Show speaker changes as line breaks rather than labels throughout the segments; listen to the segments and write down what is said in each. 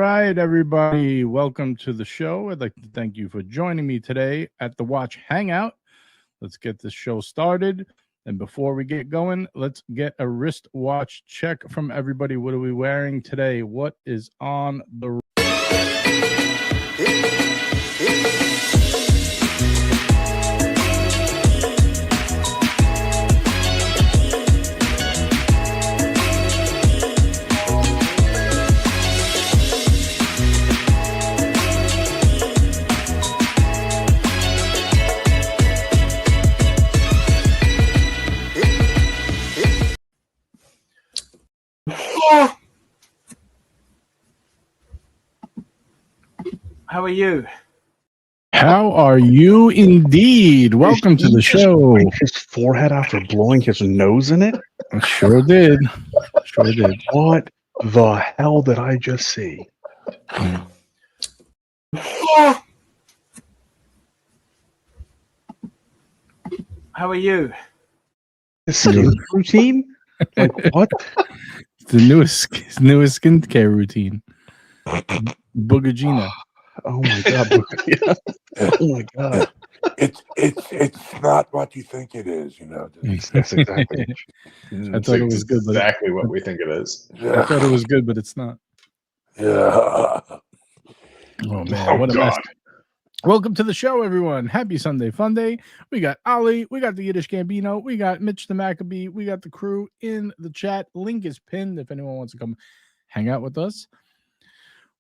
right, everybody. Welcome to the show. I'd like to thank you for joining me today at the Watch Hangout. Let's get this show started. And before we get going, let's get a wristwatch check from everybody. What are we wearing today? What is on the
How are you?
How are you indeed? Welcome to the show.
Wipe his forehead after blowing his nose in it?
I sure did. Sure did.
What the hell did I just see?
How are you?
Skin routine? Like what?
It's the newest skincare routine. Boogagina.
Oh my god. Yeah. Oh my god.
It's not what you think it is, you know.
Yes, exactly.
I thought it was good, but
exactly what we think it is.
I thought it was good, but it's not.
Yeah.
Oh man, what a mess. Welcome to the show, everyone. Happy Sunday Fun Day. We got Ollie, we got the Yiddish Gambino, we got Mitch the Maccabee, we got the crew in the chat. Link is pinned if anyone wants to come hang out with us.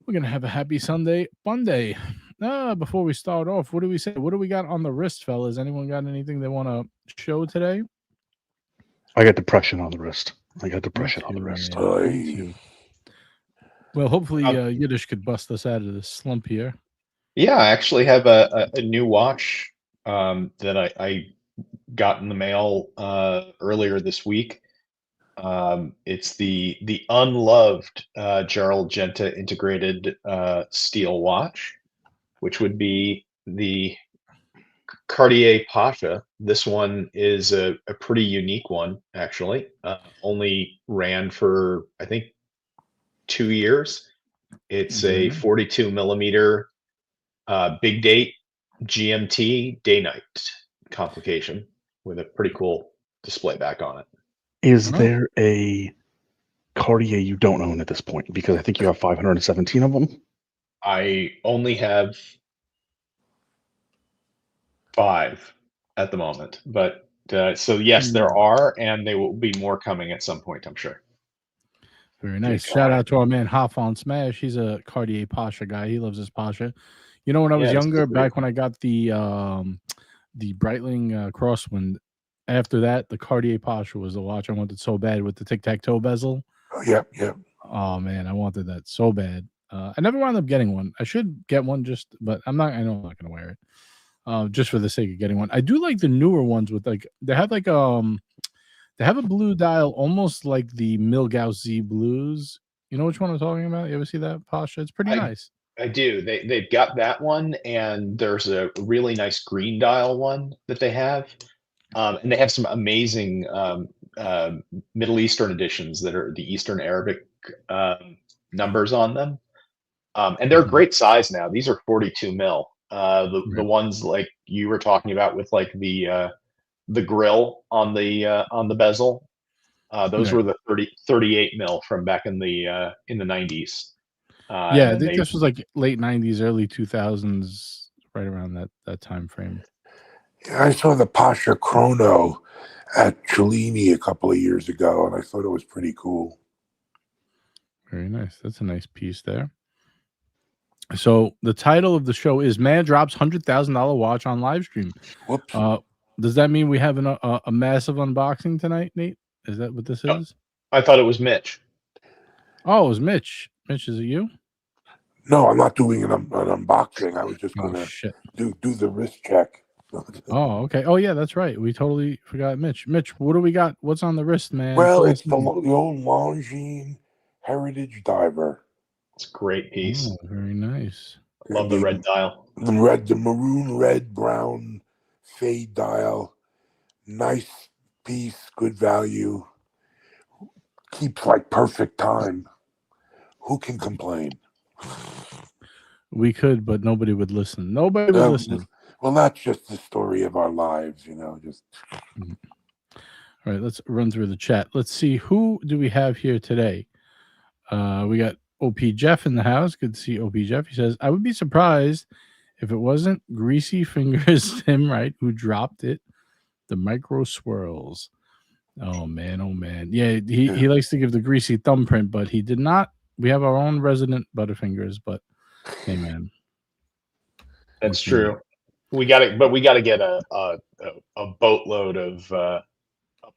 We're gonna have a happy Sunday Fun Day. Before we start off, what do we say? What do we got on the wrist, fellas? Anyone got anything they want to show today?
I got depression on the wrist. Yeah.
Well, hopefully Yiddish could bust us out of this slump here.
Yeah, I actually have a new watch that I got in the mail earlier this week. It's the unloved Gerald Genta integrated steel watch, which would be the Cartier Pasha. This one is a pretty unique one, actually. Only ran for, I think, 2 years. It's a 42 millimeter big date GMT day-night complication with a pretty cool display back on it.
Is there a Cartier you don't own at this point? Because I think you have 517 of them.
I only have 5 at the moment, but so yes, there are, and they will be more coming at some point, I'm sure.
Very nice. Shout out to our man Hoff on Smash. He's a Cartier Pasha guy. He loves his Pasha. You know, when I was younger, back when I got the Breitling Crosswind, after that, the Cartier Pasha was the watch I wanted so bad with the tic-tac-toe bezel.
Oh, yep.
Oh man, I wanted that so bad. I never wound up getting one. I should get one, but I know I'm not gonna wear it. Just for the sake of getting one. I do like the newer ones with they have a blue dial almost like the Mille Z blues. You know which one I'm talking about? You ever see that Pasha? It's pretty nice.
I do. They've got that one, and there's a really nice green dial one that they have. And they have some amazing Middle Eastern editions that are the Eastern Arabic numbers on them. And they're great size now. These are 42 mil. The ones like you were talking about with like the grill on the bezel. Those were the 38 mil from back in the 90s.
I think this was like late 90s, early 2000s, right around that time frame.
Yeah, I saw the Pasha Chrono at Cellini a couple of years ago, and I thought it was pretty cool.
Very nice. That's a nice piece there. So the title of the show is "Man Drops $100,000 Watch on Live Stream."
Whoops.
Does that mean we have a massive unboxing tonight, Nate? Is that what this is?
I thought it was Mitch.
Oh, it was Mitch. Mitch, is it you?
No, I'm not doing an unboxing. I was just going to do the wrist check.
Oh, okay. Oh, yeah, that's right. We totally forgot Mitch. Mitch, what do we got? What's on the wrist, man?
Well, it's the old Longines Heritage Diver.
It's a great piece.
Oh, very nice.
Love the red dial.
The maroon, red, brown fade dial. Nice piece, good value. Keeps like perfect time. Who can complain?
We could, but nobody would listen. Nobody would listen.
Well, that's just the story of our lives, just.
All right, let's run through the chat. Let's see, who do we have here today? We got OP Jeff in the house. Good to see OP Jeff. He says, I would be surprised if it wasn't Greasy Fingers Tim Wright who dropped it. The micro swirls. Oh man. Yeah, he likes to give the greasy thumbprint, but he did not. We have our own resident Butterfingers, but hey man.
That's true. We got to get a boatload of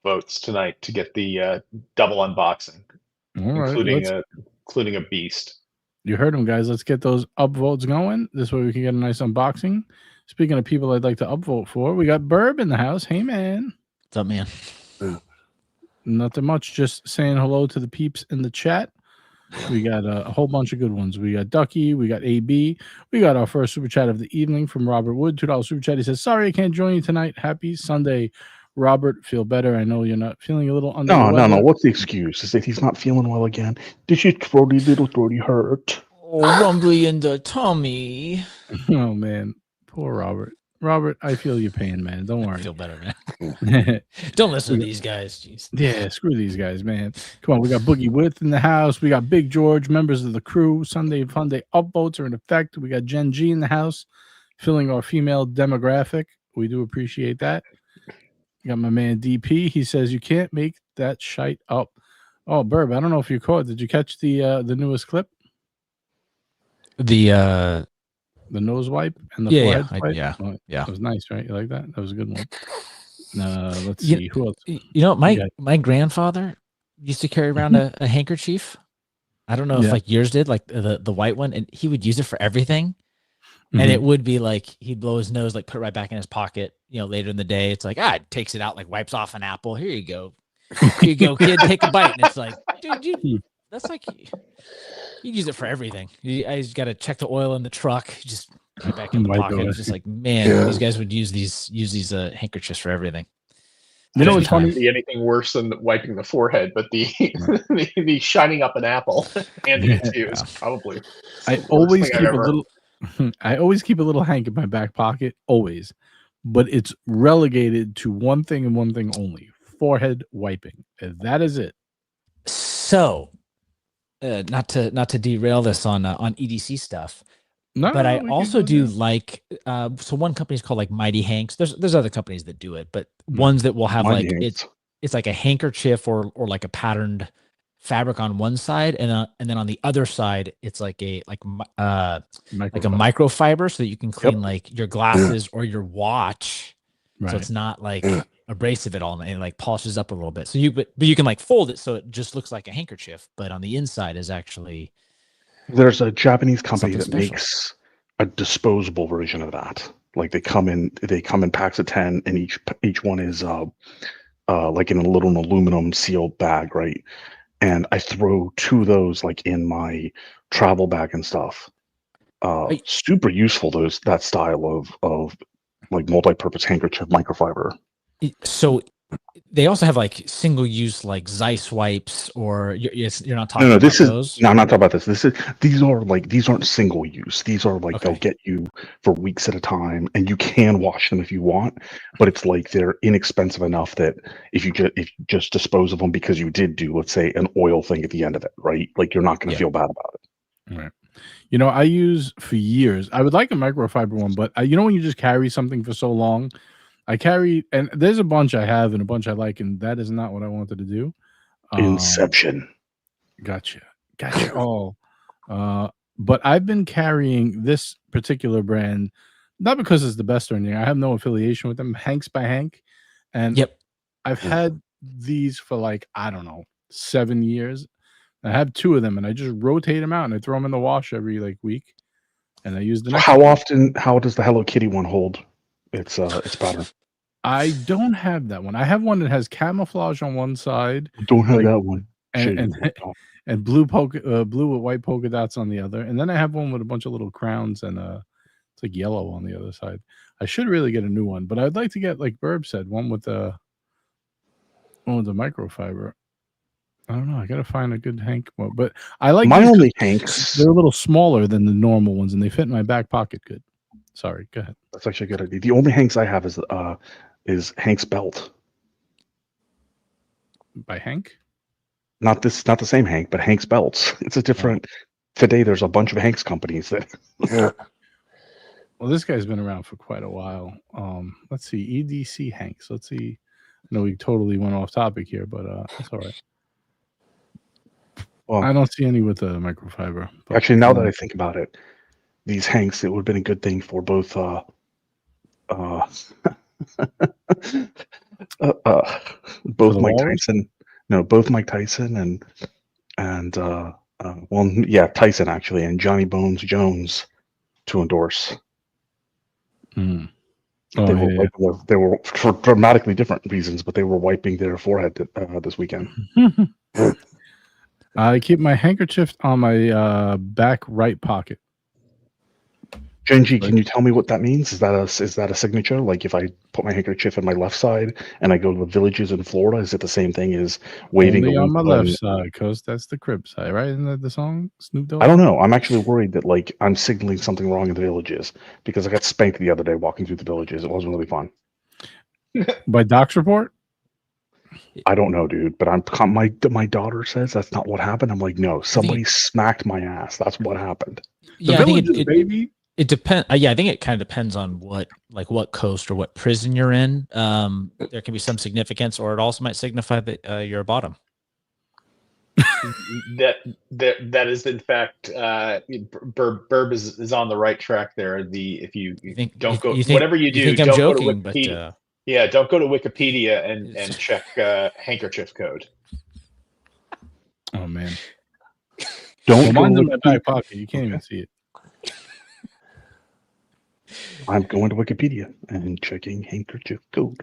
votes tonight to get the double unboxing, including a beast.
You heard him, guys. Let's get those upvotes going. This way we can get a nice unboxing. Speaking of people I'd like to upvote for, we got Burb in the house. Hey man.
What's up, man?
Nothing much. Just saying hello to the peeps in the chat. We got a whole bunch of good ones. We got Ducky. We got AB. We got our first super chat of the evening from Robert Wood. $2 super chat. He says, sorry I can't join you tonight. Happy Sunday. Robert, feel better. I know you're not feeling a little under the weather.
No. What's the excuse? Is that he's not feeling well again? Did your little throaty hurt?
Oh, rumbly in the tummy.
Oh, man. Poor Robert. Robert, I feel your pain, man. Don't worry.
I feel better, man. Don't listen to these guys. Jeez.
Yeah, screw these guys, man. Come on, we got Boogie Width in the house. We got Big George, members of the crew. Sunday Fun Day upvotes are in effect. We got Jen G in the house, filling our female demographic. We do appreciate that. We got my man DP. He says, you can't make that shite up. Oh, Burb, I don't know if you caught. Did you catch the newest clip?
The
nose wipe and the forehead wipe?
Yeah.
That was nice, right? You like that? That was a good one. Let's see. Who else?
My grandfather used to carry around a handkerchief. I don't know if like yours did, like the white one, and he would use it for everything. Mm-hmm. And it would be like he'd blow his nose, like put it right back in his pocket. Later in the day, it's like takes it out, like wipes off an apple. Here you go, kid, take a bite. And it's like, dude, that's like. You use it for everything. I just got to check the oil in the truck. Just right back in the pocket. It's just like, man, these guys would use these handkerchiefs for everything.
You know, it's funny. Be anything worse than wiping the forehead, but the the shining up an apple handing it to you is probably.
I always keep a little hank in my back pocket, always, but it's relegated to one thing and one thing only: forehead wiping. And that is it.
So. Not to derail this on EDC stuff, but I also do like so one company is called like Mighty Hanks. There's other companies that do it, but ones that will have Mighty like Hanks. It's like a handkerchief or like a patterned fabric on one side, and then on the other side it's like a microfiber, so that you can clean like your glasses or your watch. Right. So it's not like abrasive at all, and it like polishes up a little bit. So but you can like fold it so it just looks like a handkerchief, but on the inside is actually.
There's a Japanese company that makes a disposable version of that. Like they come in packs of 10, and each one is like in a little aluminum sealed bag, right? And I throw 2 of those like in my travel bag and stuff. Super useful. That style of like multi-purpose handkerchief microfiber.
So they also have like single-use like Zeiss wipes, or you're not talking
about
those?
No, I'm not talking about this. These aren't single-use. These are like they'll get you for weeks at a time, and you can wash them if you want, but it's like they're inexpensive enough that if you just dispose of them because you did do, let's say, an oil thing at the end of it, right? Like you're not going to feel bad about it.
Right. I use for years. I would like a microfiber one, but when you just carry something for so long, I carry, and there's a bunch I have and a bunch I like, and that is not what I wanted to do.
Inception.
Gotcha. Oh, but I've been carrying this particular brand, not because it's the best or anything. I have no affiliation with them. Hanks by Hank, and I've had these for like, I don't know, 7 years. I have 2 of them, and I just rotate them out, and I throw them in the wash every like week, and I use the next
How often? How does the Hello Kitty one hold its pattern?
I don't have that one. I have one that has camouflage on one side.
Don't have that one.
And blue with white polka dots on the other, and then I have one with a bunch of little crowns and it's like yellow on the other side. I should really get a new one, but I'd like to get, like Burb said, one with the microfiber. I don't know. I gotta find a good Hank one, but I like
My
these
only
'cause
Hanks.
they're a little smaller than the normal ones, and they fit in my back pocket good. Sorry, go ahead.
That's actually a good idea. The only Hanks I have is Hank's belt.
By Hank?
Not the same Hank, but Hank's belts. It's a different. Today, there's a bunch of Hanks companies that.
Yeah.
Well, this guy's been around for quite a while. Let's see, EDC Hanks. Let's see. No, we totally went off topic here, but that's all right.
Well,
I don't see any with the microfiber. But,
actually, now that I think about it, these Hanks, it would have been a good thing for both both Mike
walrus?
Tyson. No, both Mike Tyson and well, yeah, Tyson actually, and Johnny Bones Jones to endorse.
Mm.
They were wiping they were for dramatically different reasons, but they were wiping their forehead this weekend.
I keep my handkerchief on my back right pocket.
Genji, can you tell me what that means? Is that a signature? Like if I put my handkerchief on my left side and I go to the villages in Florida, is it the same thing as waving
Only on my
loop
left side, because that's the crib side, right? Isn't that the song, Snoop Dogg?
I don't know. I'm actually worried that like I'm signaling something wrong in the villages because I got spanked the other day walking through the villages. It wasn't really fun.
By Doc's report?
I don't know, dude. But my daughter says that's not what happened. I'm like, no, somebody smacked my ass. That's what happened.
Yeah,
The
I think
villages, baby.
it depends. Yeah, I think it kind of depends on what coast or what prison you're in. There can be some significance, or it also might signify that you're a bottom.
that is in fact Burb is on the right track there. If you whatever you do,
you think I'm
don't
joking,
go to Wikipedia. But don't go to Wikipedia and check handkerchief code.
Oh man,
Don't go
mine's in
to
my back pocket. You can't even see it.
I'm going to Wikipedia and checking handkerchief code.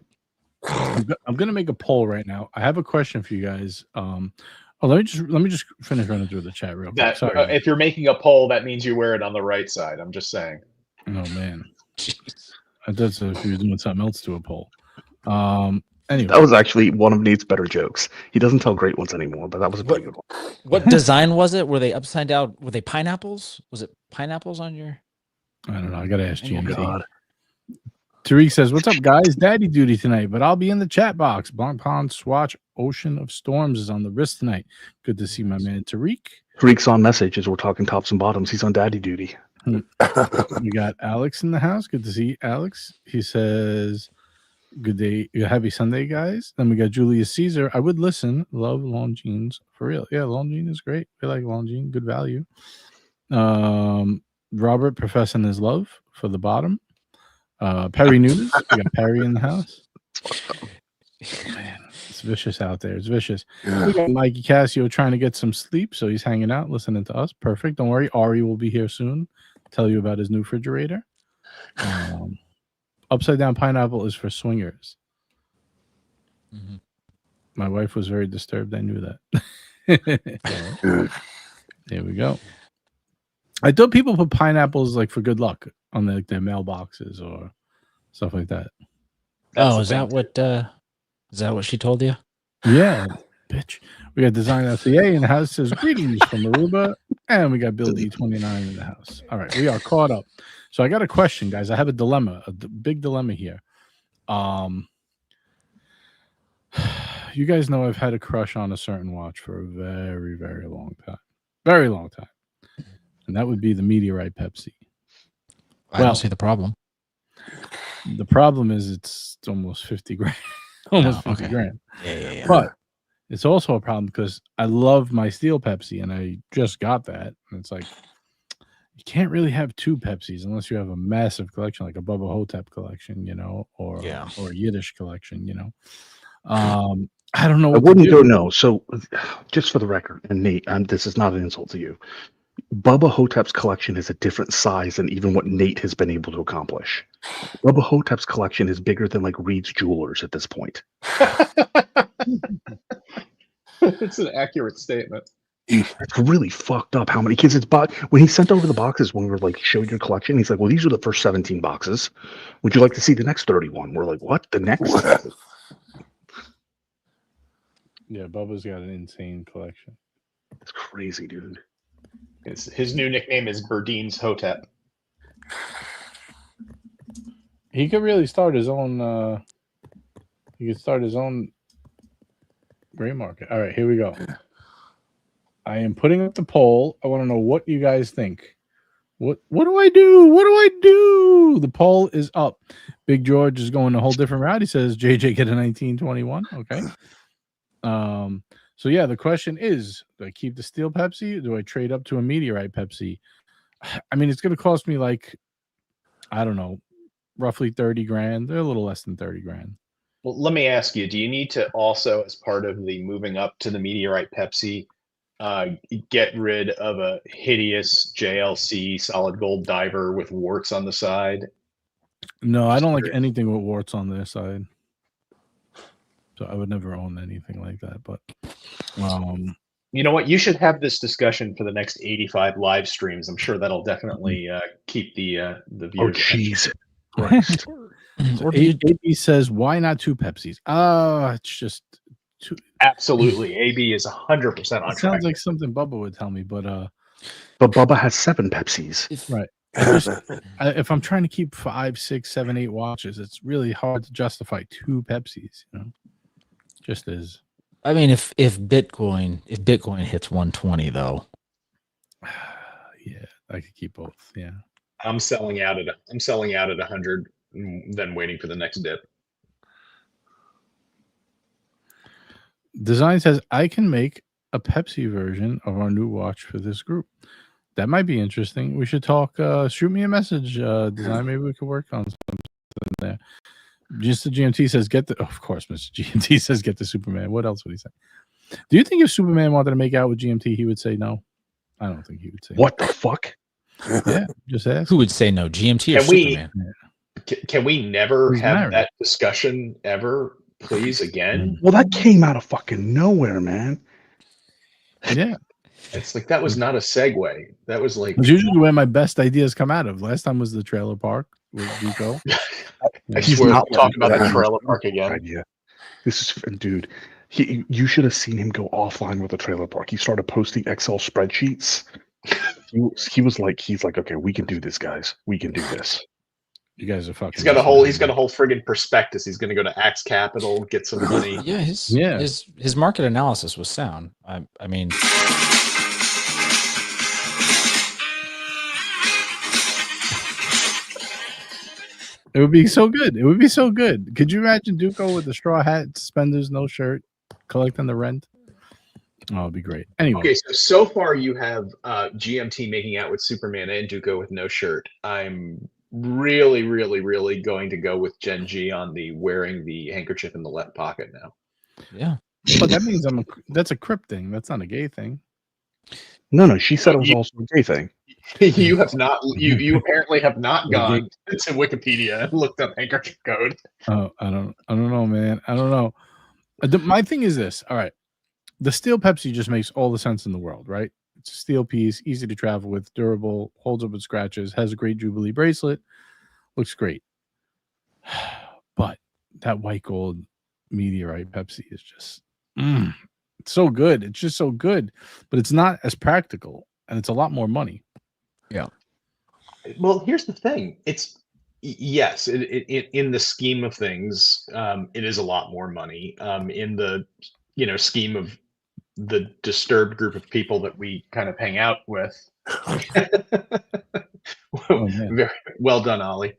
I'm gonna make a poll right now. I have a question for you guys. Let me just finish running through the chat real quick. Sorry.
If you're making a poll, that means you wear it on the right side. I'm just saying.
Oh man, that's if you're doing something else to a poll. Anyway,
That was actually one of Nate's better jokes. He doesn't tell great ones anymore, but that was a pretty good one.
What design was it? Were they upside down? Were they pineapples? Was it pineapples on your?
I don't know. I gotta ask GMT.
God.
Tariq says, "What's up, guys? Daddy duty tonight, but I'll be in the chat box. Blanc Pond Swatch Ocean of Storms is on the wrist tonight. Good to see my man Tariq.
Tariq's on message as we're talking tops and bottoms. He's on daddy duty.
We got Alex in the house. Good to see Alex. He says, good day. Happy Sunday, guys. Then we got Julius Caesar. I would listen. Love Longines for real. Yeah, Longines is great. I like Longines. Good value. Robert professing his love for the bottom. Perry News. We got Perry in the house. Man, it's vicious out there. It's vicious.
Yeah.
We got Mikey Cassio trying to get some sleep, so he's hanging out, listening to us. Perfect. Don't worry. Ari will be here soon. Tell you about his new refrigerator. Upside down pineapple is for swingers. Mm-hmm. My wife was very disturbed. I knew that. There we go. I thought people put pineapples like for good luck on their mailboxes or stuff like that.
Is that what she told you?
Yeah, bitch. We got Design FCA in the house. Says greetings from Aruba, and we got Bill D29 in the house. All right, we are caught up. So I got a question, guys. I have a dilemma, big dilemma here. You guys know I've had a crush on a certain watch for a very, very long time, and that would be the Meteorite Pepsi.
I don't see the problem.
The problem is it's almost 50 grand. Almost 50 grand.
Yeah.
But it's also a problem because I love my steel Pepsi and I just got that. And it's like, you can't really have two Pepsis unless you have a massive collection, like a Bubba Hotep collection, or a Yiddish collection, I don't know.
I wouldn't go no. So just for the record, and Nate, this is not an insult to you. Bubba Hotep's collection is a different size than even what Nate has been able to accomplish. Bubba Hotep's collection is bigger than like Reed's Jewelers at this point.
It's an accurate statement.
It's really fucked up how many kids it's bought. When he sent over the boxes, when we were like, show your collection, he's like, well, these are the first 17 boxes. Would you like to see the next 31? We're like, what? The next?
Yeah, Bubba's got an insane collection.
It's crazy, dude.
His new nickname is Berdine's Hotep.
He could really start his own. He could start his own gray market. All right, here we go. I am putting up the poll. I want to know what you guys think. What do I do? What do I do? The poll is up. Big George is going a whole different route. He says JJ get a 1921. Okay. So yeah, the question is, do I keep the steel Pepsi? Or do I trade up to a meteorite Pepsi? I mean, it's going to cost me like, I don't know, roughly 30 grand. They're a little less than 30 grand.
Well, let me ask you, do you need to also, as part of the moving up to the meteorite Pepsi, get rid of a hideous JLC solid gold diver with warts on the side?
No, I don't like anything with warts on their side. So I would never own anything like that. But
you know what? You should have this discussion for the next 85 live streams. I'm sure that'll definitely keep the viewers.
Oh, jeez. Christ.
So AB says, why not 2 Pepsis? It's just too.
Absolutely. AB is 100% on track.
Sounds like something Bubba would tell me, but
Bubba has 7 Pepsis.
Right. If I'm trying to keep 5, 6, 7, 8 watches, it's really hard to justify 2 Pepsis, you know. Just as
I mean, if Bitcoin hits 120 though.
Yeah, I could keep both. Yeah.
I'm selling out at 100, then waiting for the next dip.
Design says I can make a Pepsi version of our new watch for this group. That might be interesting. We should talk. Shoot me a message, Design. Maybe we could work on something there. Just the GMT says get the. Of course, Mr. GMT says get the Superman. What else would he say? Do you think if Superman wanted to make out with GMT, he would say no? I don't think he would say.
What the fuck?
Yeah, just ask.
Who would say no? GMT or Superman?
Can we never have that discussion ever, please, again?
Well, that came out of fucking nowhere, man.
Yeah.
It's like that was not a segue. That was like
it's usually where my best ideas come out of. Last time was the trailer park with Duco.
I swear, we'll talk about that trailer park again.
Idea. This is, dude. You should have seen him go offline with the trailer park. He started posting Excel spreadsheets. He's like, okay, we can do this, guys. We can do this.
You guys are fucking.
He's got a whole friggin' prospectus. He's going to go to Axe Capital, get some money.
Yeah, his market analysis was sound. I mean.
It would be so good. It would be so good. Could you imagine Duco with the straw hat, suspenders, no shirt, collecting the rent? Oh, it'd be great. Anyway.
Okay, so far you have GMT making out with Superman and Duco with no shirt. I'm really, really, really going to go with Gen G on the wearing the handkerchief in the left pocket now.
Yeah.
But that means that's a crip thing. That's not a gay thing.
No, she said it was also a gay thing.
You have not. You apparently have not gone to Wikipedia and looked up handkerchief code.
Oh, I don't know, man. I don't know. My thing is this. All right, the steel Pepsi just makes all the sense in the world, right? It's a steel piece, easy to travel with, durable, holds up with scratches, has a great Jubilee bracelet, looks great. But that white gold meteorite Pepsi is just it's so good. It's just so good, but it's not as practical, and it's a lot more money.
Yeah.
Well, here's the thing. It's yes, in the scheme of things, it is a lot more money. In the scheme of the disturbed group of people that we kind of hang out with. Very well done, Ollie.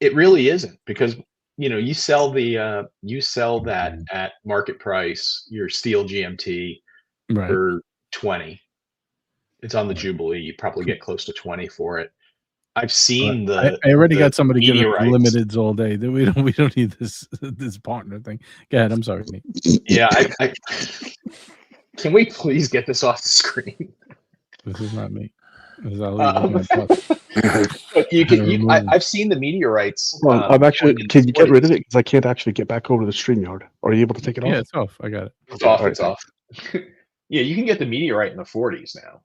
It really isn't, because you sell that at market price, your steel GMT for 20. It's on the Jubilee. You probably get close to 20 for it. I've seen
I already got somebody giving limiteds all day. We don't need this partner thing. Go ahead. I'm sorry, Nate.
Yeah, I can we please get this off the screen?
This is not me. This is
I've seen the meteorites.
I'm actually. Can you get rid of it? Because I can't actually get back over to the StreamYard. Are you able to take it off?
Yeah, it's off. I got it.
It's off. It's off. Yeah, you can get the meteorite in the 40s now.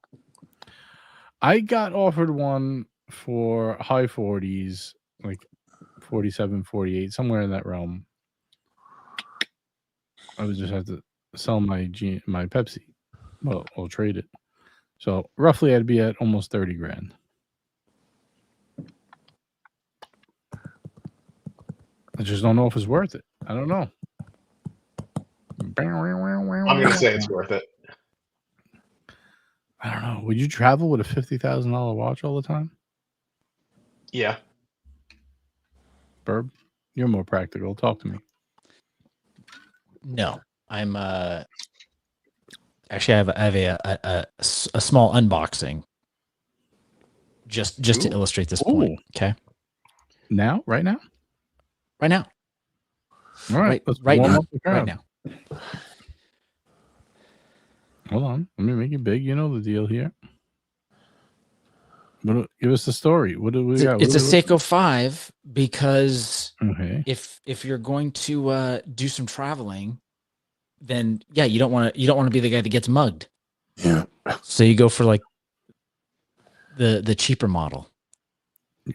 I got offered one for high 40s, like 47, 48, somewhere in that realm. I would just have to sell my Pepsi. Well, I'll trade it. So roughly, I'd be at almost 30 grand. I just don't know if it's worth it. I don't know.
I'm going to say it's worth it.
I don't know. Would you travel with a $50,000 watch all the time?
Yeah.
Burb, you're more practical. Talk to me.
No, I'm actually I have a small unboxing just to illustrate this point. Okay.
Now, right now.
All right.
Let's
Right
warm
now.
up the crowd.
Right now.
Hold on. Let me make it big. You know the deal here. Give us the story. What do we got?
It's a Seiko 5 because
if
you're going to do some traveling, then yeah, you don't want to be the guy that gets mugged.
Yeah.
So you go for like the cheaper model.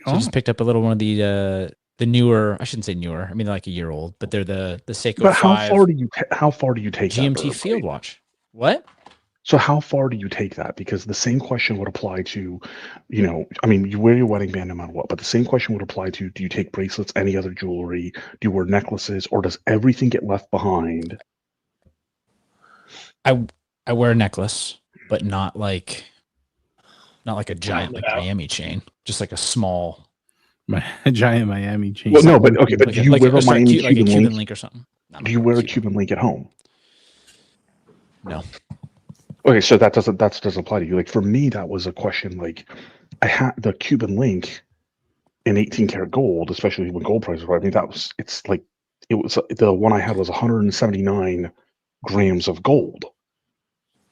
So I just picked up a little one of the newer. I shouldn't say newer. I mean like a year old, but they're the Seiko.
But
5
how far do you take
GMT
that,
field watch? What?
So how far do you take that? Because the same question would apply to, I mean, you wear your wedding band no matter what, but the same question would apply to, do you take bracelets, any other jewelry? Do you wear necklaces, or does everything get left behind?
I wear a necklace, but not like a giant Miami chain, just like a small
giant Miami chain.
Well, no, but okay, but do you wear a Miami
Cuban link or something?
Do you wear a Cuban link at home?
No.
Okay, so that doesn't apply to you. Like for me, that was a question. Like I had the Cuban link in 18 karat gold, especially when gold prices were. I mean, the one I had was 179 grams of gold.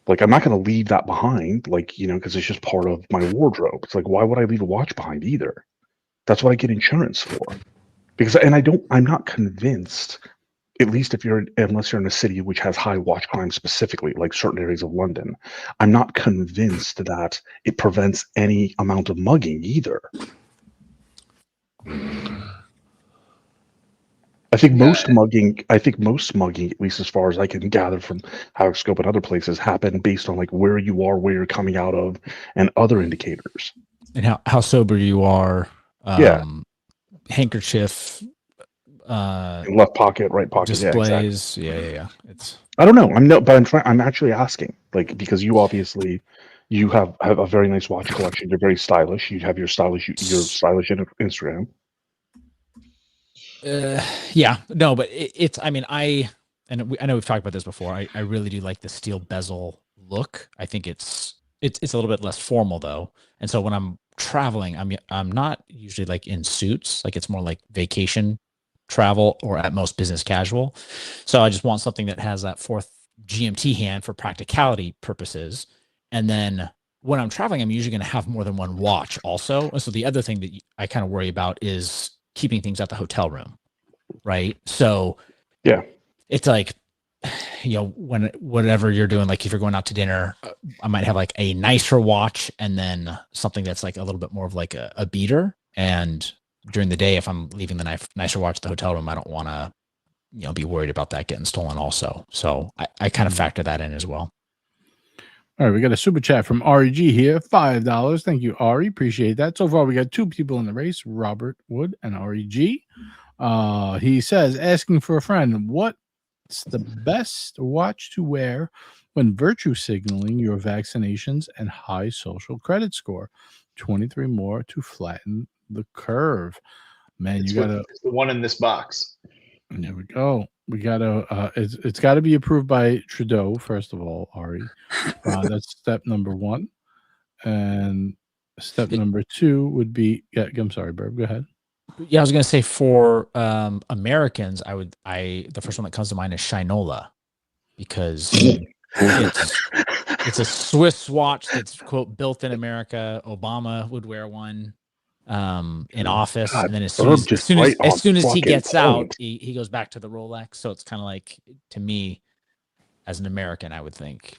Like I'm not going to leave that behind, like because it's just part of my wardrobe. It's like, why would I leave a watch behind either? That's what I get insurance for. I'm not convinced. At least unless you're in a city which has high watch crime specifically, like certain areas of London, I'm not convinced that it prevents any amount of mugging either. I think most mugging, at least as far as I can gather from Horoscope and other places, happen based on like where you are, where you're coming out of, and other indicators.
And how sober you are. Handkerchief.
Left pocket, right pocket,
displays.
Yeah, exactly.
Yeah. It's.
I don't know. I'm actually asking, like, because you obviously, you have a very nice watch collection. You're very stylish. You have your stylish Instagram.
Yeah, no, but it's. I mean, I know we've talked about this before. I really do like the steel bezel look. I think it's a little bit less formal though, and so when I'm traveling, I'm not usually like in suits. Like it's more like vacation travel or at most business casual. So I just want something that has that fourth GMT hand for practicality purposes. And then when I'm traveling, I'm usually going to have more than one watch also. And so the other thing that I kind of worry about is keeping things at the hotel room. Right. So
yeah,
it's like, whatever you're doing, like if you're going out to dinner, I might have like a nicer watch and then something that's like a little bit more of like a beater. And during the day, if I'm leaving the nicer watch at the hotel room, I don't want to, be worried about that getting stolen also. So I kind of factor that in as well.
All right, we got a super chat from REG here, $5. Thank you, Ari. Appreciate that. So far, we got 2 people in the race, Robert Wood and REG. He says, asking for a friend, what's the best watch to wear when virtue signaling your vaccinations and high social credit score? 23 more to flatten the curve. Man,
it's
you gotta.
It's the one in this box.
There we go. We gotta. It's got to be approved by Trudeau first of all, Ari. That's step number 1, and step number 2 would be. Yeah, I'm sorry, Burb. Go ahead.
Yeah, I was gonna say for Americans, the first one that comes to mind is Shinola, because it's a Swiss watch that's quote built in America. Obama would wear one in office, and then as soon as he gets out, he goes back to the Rolex. So it's kind of like, to me, as an American, I would think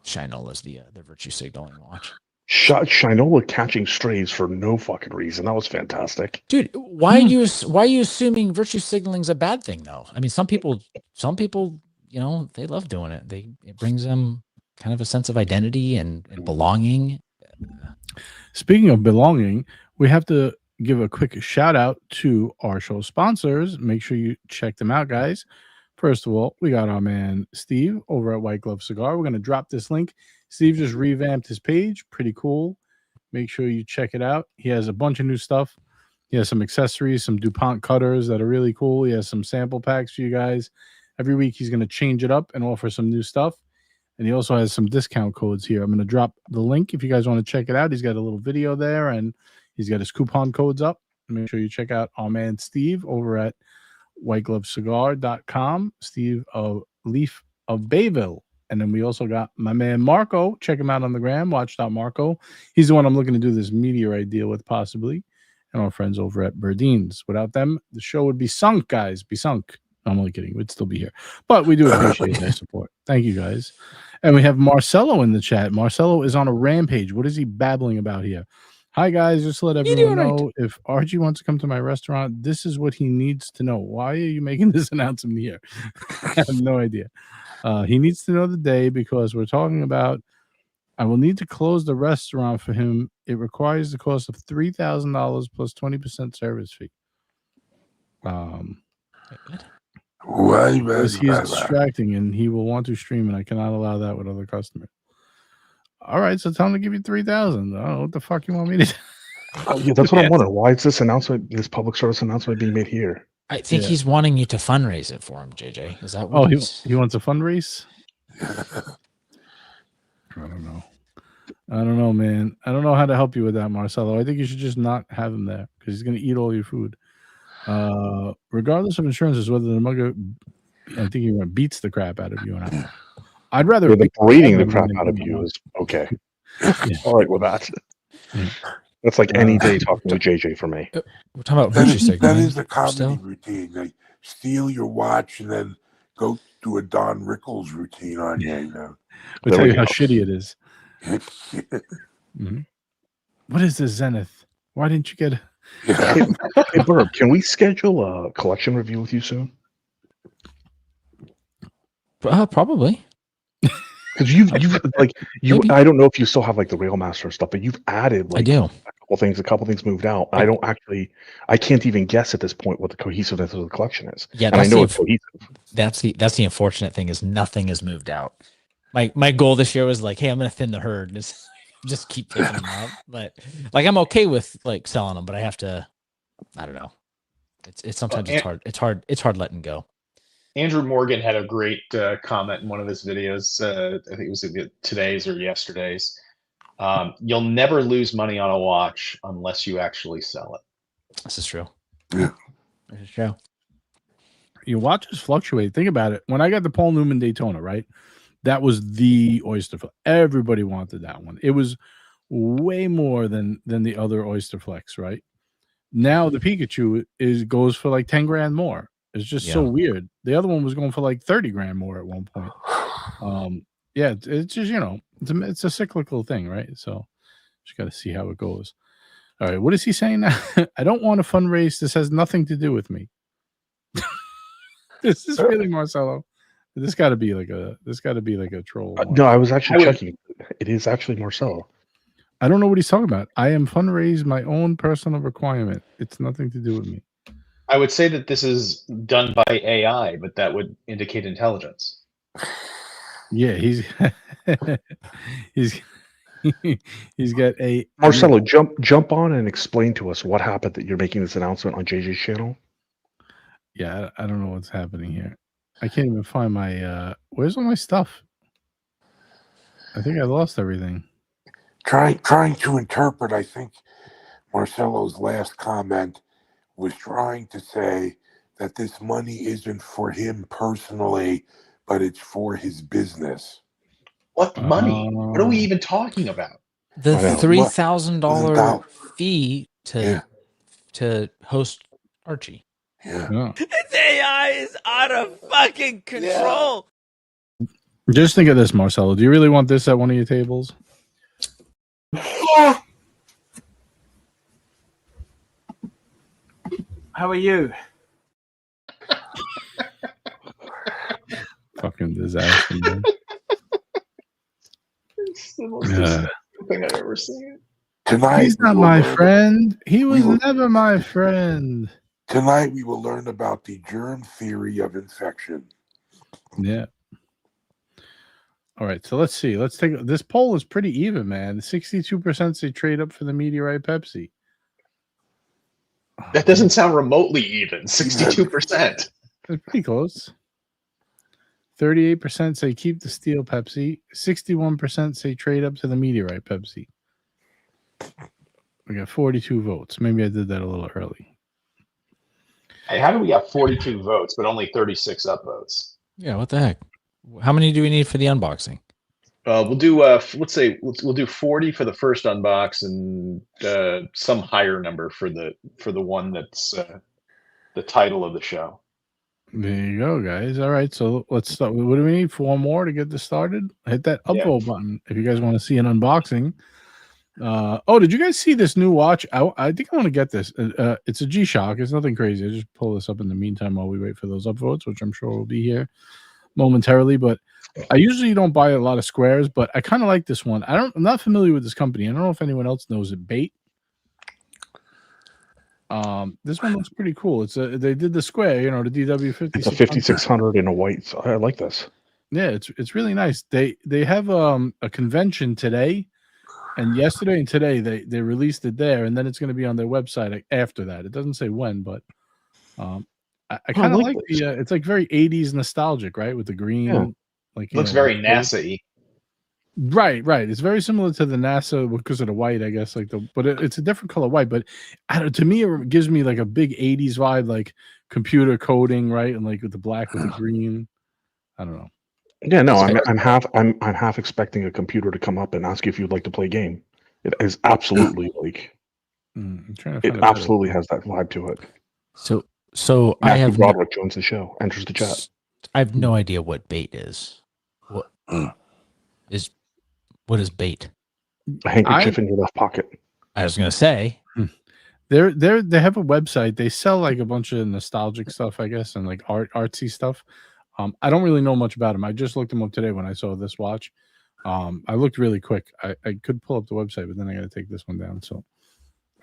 Shinola is the virtue signaling watch.
Shinola catching strays for no fucking reason. That was fantastic,
dude. Why are you assuming virtue signaling is a bad thing though? I mean, some people they love doing it. It brings them kind of a sense of identity and belonging.
Speaking of belonging, we have to give a quick shout out to our show sponsors. Make sure you check them out, guys. First of all, we got our man Steve over at White Glove Cigar. We're going to drop this link. Steve just revamped his page. Pretty cool. Make sure you check it out. He has a bunch of new stuff. He has some accessories, some DuPont cutters that are really cool. He has some sample packs for you guys. Every week he's going to change it up and offer some new stuff. And he also has some discount codes here. I'm going to drop the link if you guys want to check it out. He's got a little video there, and he's got his coupon codes up. Make sure you check out our man Steve over at whiteglovecigar.com. Steve of Leaf of Bayville. And then we also got my man Marco. Check him out on the gram. Watch.Marco. He's the one I'm looking to do this meteorite deal with, possibly. And our friends over at Berdeen's. Without them, the show would be sunk, guys. Be sunk. I'm only kidding. We'd still be here. But we do appreciate their support. Thank you, guys. And we have Marcelo in the chat. Marcelo is on a rampage. What is he babbling about here? Hi, guys. Just to let everyone know, if Archie wants to come to my restaurant, this is what he needs to know. Why are you making this announcement here? I have no idea. He needs to know the day because we're talking about I will need to close the restaurant for him. It requires the cost of $3,000 plus 20% service fee. Because he is distracting and he will want to stream, and I cannot allow that with other customers. All right, so tell him to give you $3,000. I don't know what the fuck you want me to do.
Yeah, that's what I'm wondering. Why is this announcement, this public service announcement, being made here?
I think he's wanting you to fundraise it for him, JJ. Is that what
he wants a fundraise? I don't know, man. I don't know how to help you with that, Marcelo. I think you should just not have him there because he's going to eat all your food. Regardless of insurances, whether the mugger, I think he beats the crap out of you. And I'd rather
breeding the crap out of you is okay. All right with that.
Yeah.
That's like any day talking to JJ for me.
We're talking about virtue signaling.
That is the comedy routine. They steal your watch and then go do a Don Rickles routine on you. You know.
We'll tell you how shitty it is. What is this Zenith? Why didn't you get?
Hey, Burb, can we schedule a collection review with you soon?
Probably.
Because you've like maybe. I don't know if you still have like the Railmaster stuff, but you've added like
I do.
a couple things moved out. I can't even guess at this point what the cohesiveness of the collection is.
Yeah,
and I know it's cohesive.
That's the unfortunate thing is nothing is moved out. My goal this year was like, hey, I'm gonna thin the herd. Just keep picking them up. But like I'm okay with like selling them, but I have to. I don't know. It's sometimes it's hard. It's hard letting go.
Andrew Morgan had a great comment in one of his videos. I think it was today's or yesterday's. You'll never lose money on a watch unless you actually sell it.
This is true.
Yeah.
This is true.
Your watches fluctuate. Think about it. When I got the Paul Newman Daytona, right? That was the Oyster Flex. Everybody wanted that one. It was way more than the other Oyster Flex, right? Now the Pikachu goes for like 10 grand more. It's just so weird. The other one was going for like 30 grand more at one point. It's just, it's a cyclical thing, right? So just got to see how it goes. All right. What is he saying now? I don't want to fundraise. This has nothing to do with me. This is really Marcelo. This got to be like a troll.
No, I was actually checking. It is actually Marcelo.
I don't know what he's talking about. I am fundraise my own personal requirement. It's nothing to do with me.
I would say that this is done by AI, but that would indicate intelligence.
Yeah, he's got a
Marcelo. Jump on and explain to us what happened that you're making this announcement on JJ's channel.
Yeah, I don't know what's happening here. I can't even find my where's all my stuff? I think I lost everything.
Trying to interpret, I think Marcelo's last comment was trying to say that this money isn't for him personally, but it's for his business.
What money? What are we even talking about?
The $3,000 fee to host Archie.
Yeah.
This AI is out of fucking control.
Yeah. Just think of this, Marcelo. Do you really want this at one of your tables?
How are you?
Fucking disaster, man.
It's the most disgusting thing I've ever seen.
Tonight,
He's not my friend. He was never my friend.
Tonight we will learn about the germ theory of infection.
Yeah. All right, so let's see. Let's take this poll is pretty even, man. 62% say trade up for the meteorite Pepsi.
That doesn't sound remotely even. 62%.
It's pretty close. 38% say keep the steel Pepsi. 61% say trade up to the meteorite Pepsi. We got 42 votes. Maybe I did that a little early.
Hey, how do we got 42 votes, but only 36 upvotes?
Yeah, what the heck? How many do we need for the unboxing?
We'll do let's say we'll do 40 for the first unbox and some higher number for the one that's the title of the show.
There you go, guys. All right, so let's start. What do we need? 4 more to get this started? Hit that upvote button if you guys want to see an unboxing. Oh, did you guys see this new watch? I think I want to get this. It's a G-Shock. It's nothing crazy. I just pull this up in the meantime while we wait for those upvotes, which I'm sure will be here momentarily. But I usually don't buy a lot of squares, but I kind of like this one. I'm not familiar with this company. I don't know if anyone else knows it. Bait. This one looks pretty cool. It's they did the square, the DW56.
It's a 5600 in a white. So I like this.
Yeah, it's really nice. They have a convention today, and yesterday and today they released it there, and then it's going to be on their website after that. It doesn't say when, but I kind of like the it's like very 80s nostalgic, right? With the green, like
looks very NASA-y.
Right. It's very similar to the NASA because of the white, I guess. But it's a different color white. But to me, it gives me like a big 80s vibe, like computer coding, right? And like with the black with the green. I don't know.
Yeah, no, I'm half expecting a computer to come up and ask you if you'd like to play a game. It is absolutely like it absolutely has that vibe to it.
So
Matthew
I have
Broderick joins the show, enters the chat.
I have no idea what bait is. What is bait?
A handkerchief in your left pocket.
I was gonna say
they have a website. They sell like a bunch of nostalgic stuff, I guess, and like artsy stuff. I don't really know much about them. I just looked them up today when I saw this watch. I looked really quick. I could pull up the website, but then I got to take this one down. So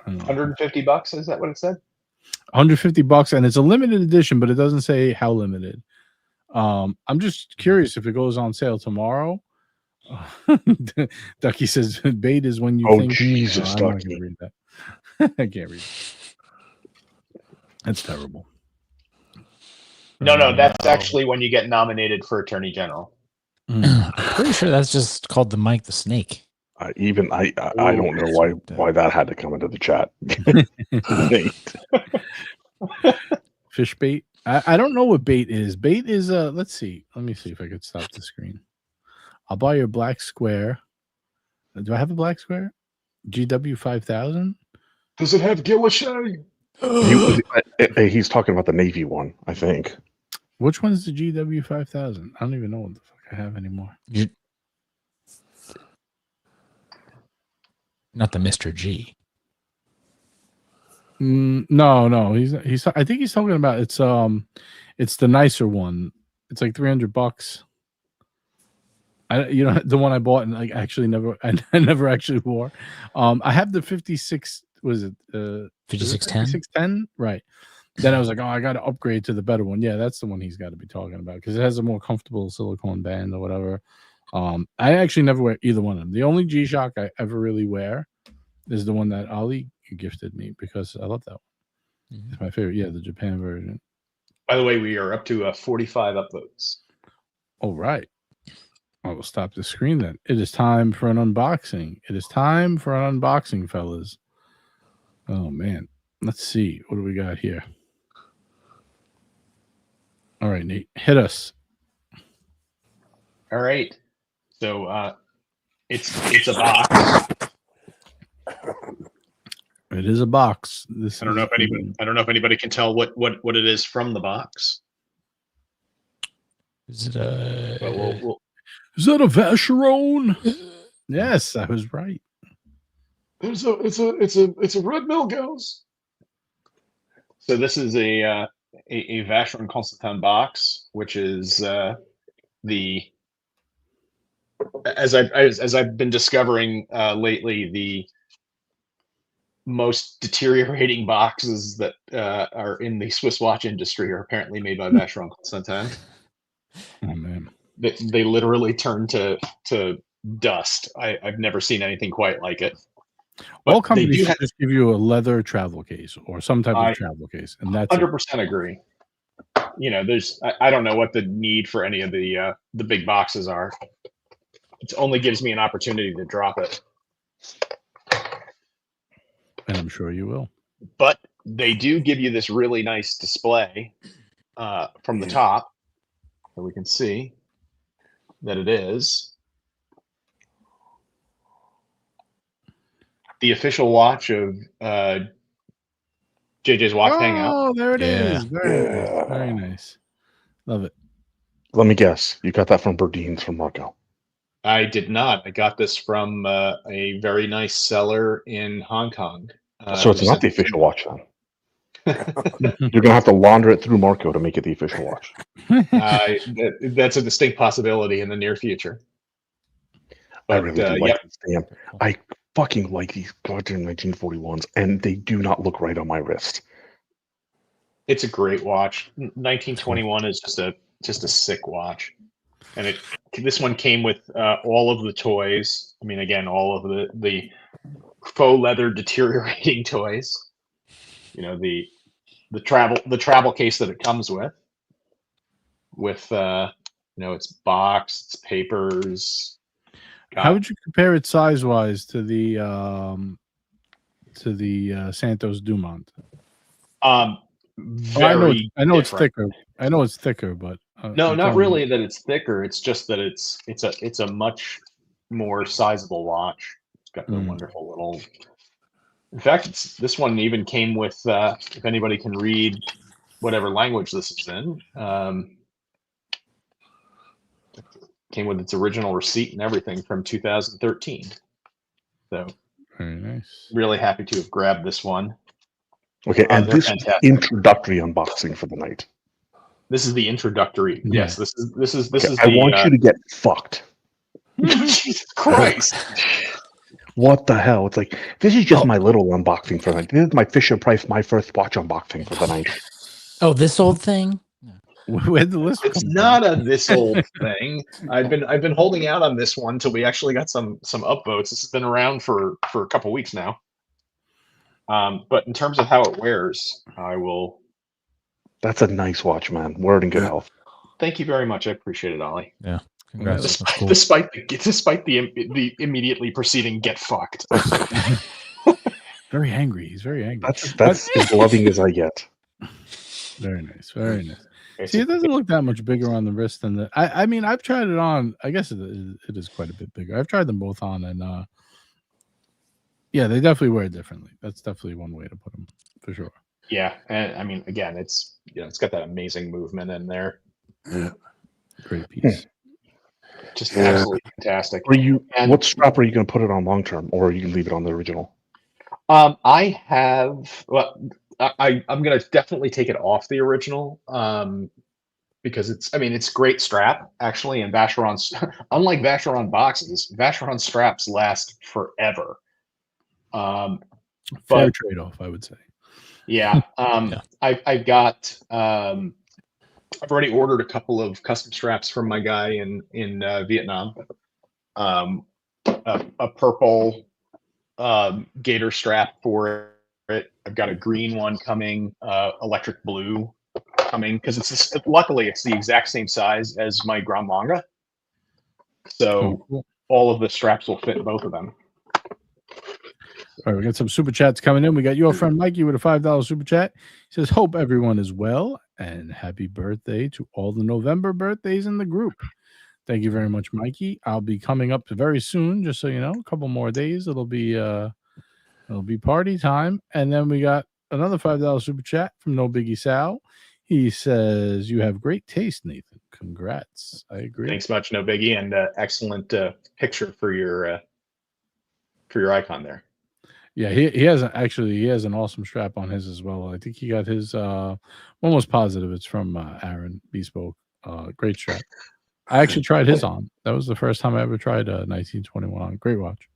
$150, is that what it said?
$150, and it's a limited edition, but it doesn't say how limited. I'm just curious if it goes on sale tomorrow. Ducky says bait is when you think.
Jesus,
I'm not gonna read that. I can't read it. That's terrible.
No, that's actually when you get nominated for Attorney General.
I'm pretty sure that's just called the Mike the Snake.
I don't know why that had to come into the chat.
Fish bait. I don't know what bait is. Bait is let's see. Let me see if I could stop the screen. I'll buy your black square. Do I have a black square? GW 5000.
Does it have Guilloche? He's talking about the Navy one, I think.
Which one's the GW 5000? I don't even know what the fuck I have anymore.
Not the Mr. G.
No. He's. I think he's talking about it's the nicer one. It's like $300. The one I bought and like actually I never actually wore. I have the 56. Was it
5610?
5610, right? Then I was like, I got to upgrade to the better one. Yeah, that's the one he's got to be talking about because it has a more comfortable silicone band or whatever. I actually never wear either one of them. The only G-Shock I ever really wear is the one that Ali gifted me because I love that one. Mm-hmm. It's my favorite. Yeah, the Japan version.
By the way, we are up to 45 upvotes.
All right. I will stop the screen then. It is time for an unboxing. Fellas. Oh, man. Let's see. What do we got here? All right, Nate. Hit us.
All right. So it's a box.
It is a box.
I don't know if anybody can tell what it is from the box.
Is it a
Is that a Vacheron? Yes, I was right.
It's a red Milgauss.
So this is a Vacheron Constantin box, which is as I've been discovering lately, the most deteriorating boxes that are in the Swiss watch industry are apparently made by Vacheron Constantin.
Oh man,
they literally turn to dust. I've never seen anything quite like it. But
all companies
they do
should just give you a leather travel case or some type of travel case, and that's
100% agree. You know, I don't know what the need for any of the big boxes are. It only gives me an opportunity to drop it.
And I'm sure you will.
But they do give you this really nice display from the top, so we can see that it is the official watch of JJ's Watch Hangout.
Oh, there it is. Very nice. Very nice. Love it.
Let me guess. You got that from Berdeen's from Marco.
I did not. I got this from a very nice seller in Hong Kong.
So it's not the official watch then. You're gonna have to launder it through Marco to make it the official watch.
That's a distinct possibility in the near future. But,
I really do like this stamp. I fucking like these goddamn 1941s, and they do not look right on my wrist.
It's a great watch. 1921 is just a sick watch, and this one came with all of the toys. I mean, again, all of the faux leather deteriorating toys. You know, the travel case that it comes with you know, its box, its papers.
How would you compare it size wise to the Santos Dumont?
I know
it's thicker. I know it's thicker, but
no, not really that it's thicker. It's just that it's a much more sizable watch. It's got the wonderful little. In fact, this one even came with, if anybody can read whatever language this is in, came with its original receipt and everything from 2013. So,
very nice.
Really happy to have grabbed this one.
Okay, and this is introductory unboxing for the night.
This is the introductory. Yeah. Yes, this is.
I want you to get fucked.
Jesus Christ.
What the hell? It's like, this is just my little unboxing for the night. This is my Fisher Price, my first watch unboxing for the night.
Oh, this old thing?
Where'd the list
It's not this old thing. I've been holding out on this one till we actually got some upvotes. This has been around for a couple weeks now. But in terms of how it wears, I will.
That's a nice watch, man. Wear it in good health.
Thank you very much. I appreciate it, Ollie.
Yeah. Congrats.
Despite the immediately preceding get fucked.
Very angry. He's very angry.
That's as loving as I get.
Very nice. Very nice. See, it doesn't look that much bigger on the wrist than the. I mean, I've tried it on. I guess it is quite a bit bigger. I've tried them both on, and yeah, they definitely wear differently. That's definitely one way to put them for sure.
Yeah, and I mean, again, it's it's got that amazing movement in there.
Yeah, great piece.
Just absolutely fantastic.
What strap are you going to put it on long term, or are you leave it on the original?
I have. Well, I'm going to definitely take it off the original because it's great strap actually, and Vacheron's unlike Vacheron boxes, Vacheron straps last forever.
Fair trade-off, I would say.
Yeah. I've got. I've already ordered a couple of custom straps from my guy in Vietnam. A purple gator strap for it. I've got a green one coming, electric blue coming, because luckily it's the exact same size as my Grand Manga. So all of the straps will fit both of them.
All right, we got some super chats coming in. We got your friend Mikey with a $5 super chat. He says, hope everyone is well and happy birthday to all the November birthdays in the group. Thank you very much, Mikey. I'll be coming up very soon, just so you know, a couple more days. It'll be party time. And then we got another $5 super chat from No Biggie Sal. He says, you have great taste, Nathan. Congrats. I agree.
Thanks much, No Biggie, and excellent picture for your icon there.
Yeah, he has an awesome strap on his as well. I think he got his almost positive it's from Aaron Bespoke. Great strap. I actually tried his on. That was the first time I ever tried a 1921 on. Great watch.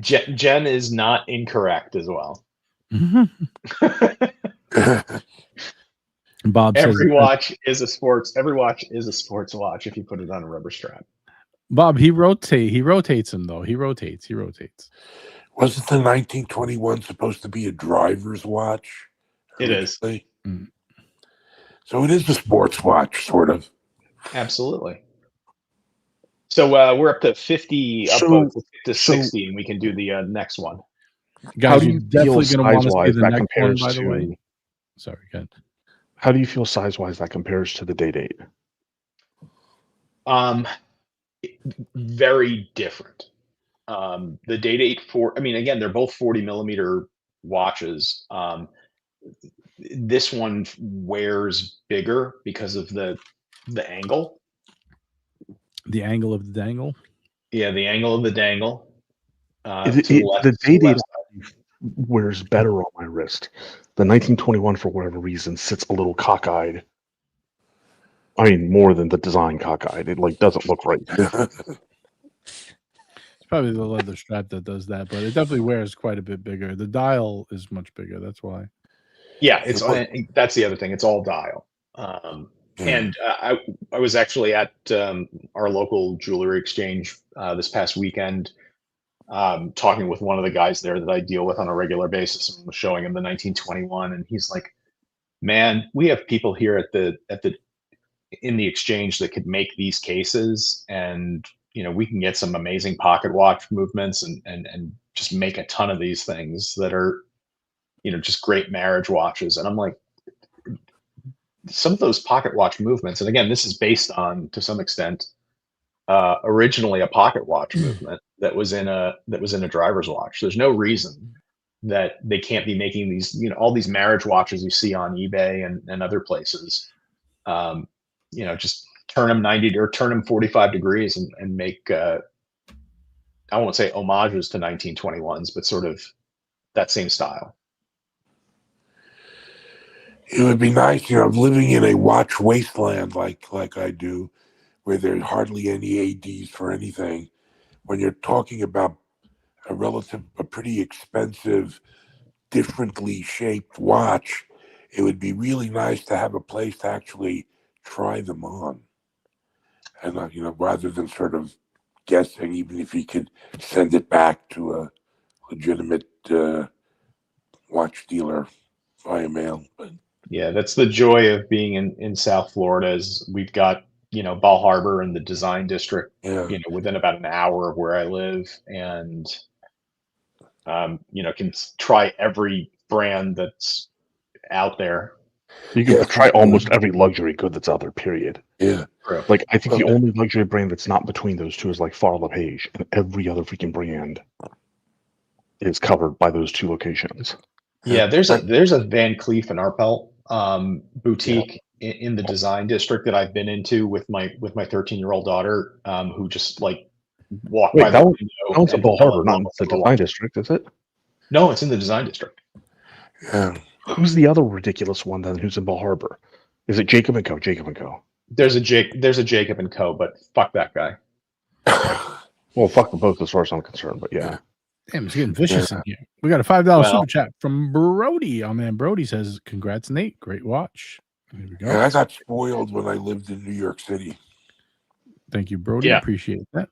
Jen is not incorrect as well.
Bob says
Every watch is a sports watch if you put it on a rubber strap.
Bob, he rotates them though. He rotates.
Wasn't the 1921 supposed to be a driver's watch?
It is.
So it is a sports watch, sort of.
Absolutely. So we're up to 50, up to 60, and we can do the next one.
Guys, you're definitely going to want to see the next one, by the way. Sorry, go ahead.
How do you feel size-wise that compares to the Day-Date?
Very different. The Day-Date again, they're both 40 millimeter watches. This one wears bigger because of the angle.
The angle of the dangle?
Yeah, the angle of the dangle.
The Day-Date wears better on my wrist. The 1921, for whatever reason, sits a little cockeyed. I mean, more than the design cockeyed. It doesn't look right.
It's probably the leather strap that does that, but it definitely wears quite a bit bigger. The dial is much bigger. That's why.
Yeah, that's the other thing. It's all dial. And I was actually at our local jewelry exchange this past weekend, talking with one of the guys there that I deal with on a regular basis, and was showing him the 1921, and he's like, "Man, we have people here in the exchange that could make these cases, and we can get some amazing pocket watch movements and just make a ton of these things that are just great marriage watches." And I'm like, some of those pocket watch movements, and again, this is based on, to some extent, originally a pocket watch movement that was in a driver's watch. There's no reason that they can't be making these, all these marriage watches you see on eBay and other places. Just turn them 90 or turn them 45 degrees and make, I won't say homages to 1921s, but sort of that same style.
It would be nice, living in a watch wasteland like I do, where there's hardly any ADs for anything. When you're talking about a pretty expensive, differently shaped watch, it would be really nice to have a place to actually try them on. And, rather than sort of guessing, even if you could send it back to a legitimate watch dealer via mail. But
yeah, that's the joy of being in South Florida, is we've got, Bal Harbour and the design district, within about an hour of where I live, and, can try every brand that's out there.
You can try almost every luxury good that's out there, period.
Yeah.
Like, I think the only luxury brand that's not between those two is like Farr LePage, and every other freaking brand is covered by those two locations.
Yeah, there's a Van Cleef and Arpels boutique in the design district that I've been into with my 13-year-old daughter, who just walked by the window.
That one's in Bal Harbour, not in the design district, is it?
No, it's in the design district.
Yeah.
Who's the other ridiculous one then? Who's in Bal Harbour? Is it Jacob and Co? Jacob and Co.
There's a Jacob and Co, but fuck that guy.
Well, fuck them both as far as I'm concerned, but yeah.
Damn, it's getting vicious in here. We got a $5 super chat from Brody. Oh man, Brody says, "Congrats, Nate. Great watch." There we go.
Yeah, I got spoiled when I lived in New York City.
Thank you, Brody.
Yeah.
Appreciate that.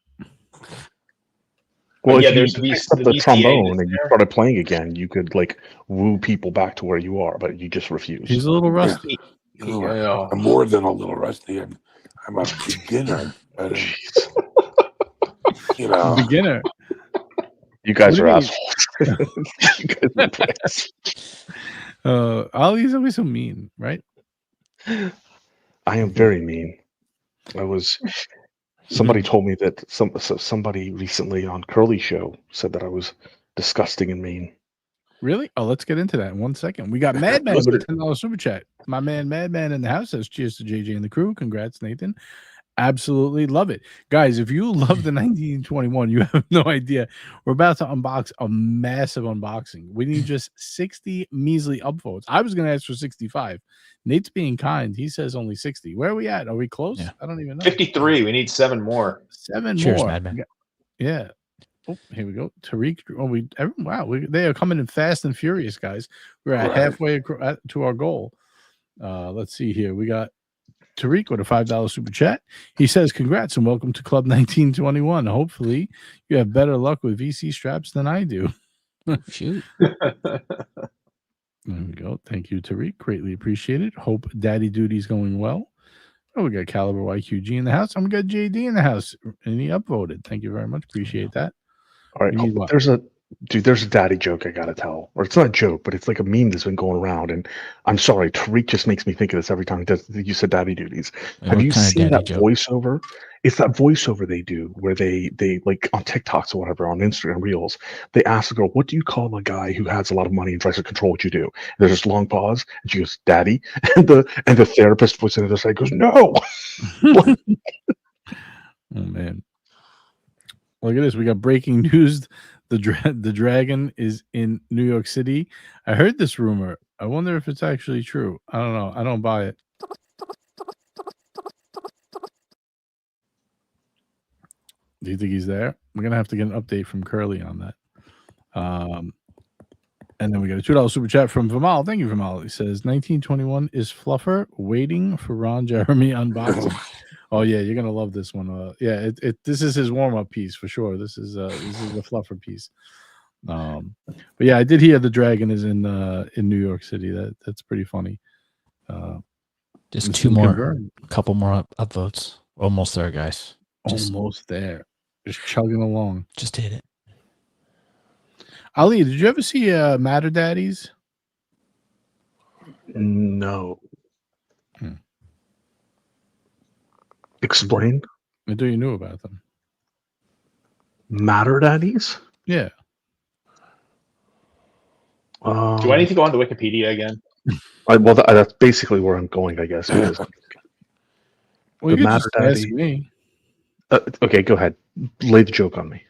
Well,
yeah,
if
there's
you picked up the trombone and you started playing again, you could woo people back to where you are, but you just refuse.
He's a little rusty.
I'm more than a little rusty. I'm a beginner. But,
Beginner.
You guys are assholes. You guys are
Ollie's always so mean, right?
I am very mean. Somebody told me that somebody recently on Curly Show said that I was disgusting and mean.
Really? Oh, let's get into that in 1 second. We got Madman with a $10 super chat. My man Madman in the house says, "Cheers to JJ and the crew. Congrats, Nathan. Absolutely love it. Guys, if you love the 1921, you have no idea. We're about to unbox a massive unboxing. We need just 60 measly upvotes. I was going to ask for 65. Nate's being kind. He says only 60. Where are we at? Are we close?
Yeah.
I don't even know.
53. We need 7 more.
7
Cheers,
more.
Madman.
Yeah. Oh, here we go. Tariq. Oh, they are coming in fast and furious, guys. We're at halfway to our goal. Let's see here. We got Tariq with a $5 super chat. He says, congrats and welcome to Club 1921. Hopefully you have better luck with VC straps than I do.
Shoot.
There we go. Thank you, Tariq. Greatly appreciated. Hope Daddy Duty's going well. Oh, we got Caliber YQG in the house. And we got JD in the house. And he upvoted. Thank you very much. Appreciate that.
All right. There's a daddy joke I gotta tell. Or it's not a joke, but it's like a meme that's been going around. And I'm sorry, Tariq just makes me think of this every time you said daddy duties. Have you seen that voiceover? It's that voiceover they do where they like on TikToks or whatever, on Instagram Reels, they ask the girl, what do you call a guy who has a lot of money and tries to control what you do? And there's this long pause, and she goes, daddy. And the therapist puts in the other side goes, no.
Oh man. Look at this. We got breaking news. The dragon is in New York City. I heard this rumor. I wonder if it's actually true. I don't know. I don't buy it. Do you think he's there? We're going to have to get an update from Curly on that. And then we got a $2 super chat from Vimal. Thank you, Vimal. He says, 1921 is fluffer waiting for Ron Jeremy unboxing. Oh yeah, you're gonna love this one. This is his warm-up piece for sure. This is the fluffer piece. But yeah, I did hear the dragon is in New York City. That's pretty funny.
Just a couple more upvotes. Almost there, guys.
Almost there. Just chugging along.
Just hit it.
Ali, did you ever see Matter Daddies?
No. Explain.
I thought you knew about them.
Matter Daddies?
Yeah.
Do I need to go on to Wikipedia again?
That's basically where I'm going, I guess. Because
well, you could just ask me.
Okay, go ahead. Lay the joke on me.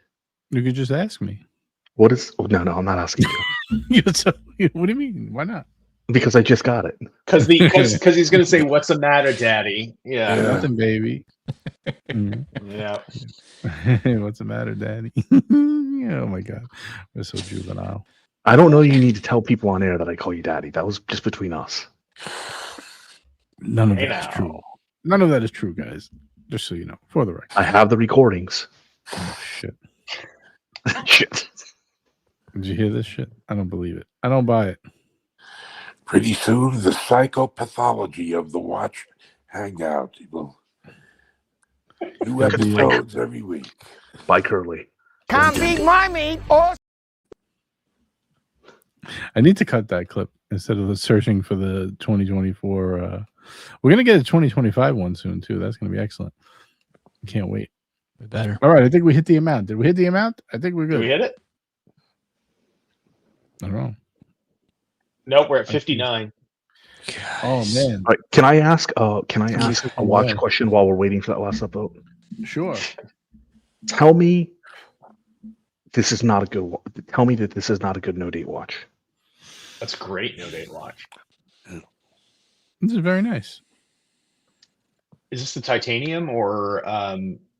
You could just ask me.
What is? Oh, no, I'm not asking you.
What do you mean? Why not?
Because I just got it.
Because he's going to say, "What's the matter, Daddy?" Yeah,
nothing, baby.
Yeah.
What's the matter, Daddy? Oh my God, we're so juvenile.
I don't know. You need to tell people on air that I call you Daddy. That was just between us.
None of that is true. None of that is true, guys. Just so you know, for the record.
I have the recordings.
Oh shit.
Shit.
Did you hear this shit? I don't believe it. I don't buy it.
Pretty soon, the psychopathology of the Watch Hangout. New episodes every week.
Bye, Curly.
Can't beat my meat or...
I need to cut that clip instead of searching for the 2024. We're going to get a 2025 one soon, too. That's going to be excellent. Can't wait.
We better.
All right. I think we hit the amount. Did we hit the amount? I think we're good.
Did we hit it?
I don't know.
Nope, we're at 59.
Oh man!
Right, can I ask a watch question while we're waiting for that last upvote?
Sure.
Tell me this is not a good. Tell me that this is not a good no date watch.
That's a great no date watch.
This is very nice.
Is this the titanium or?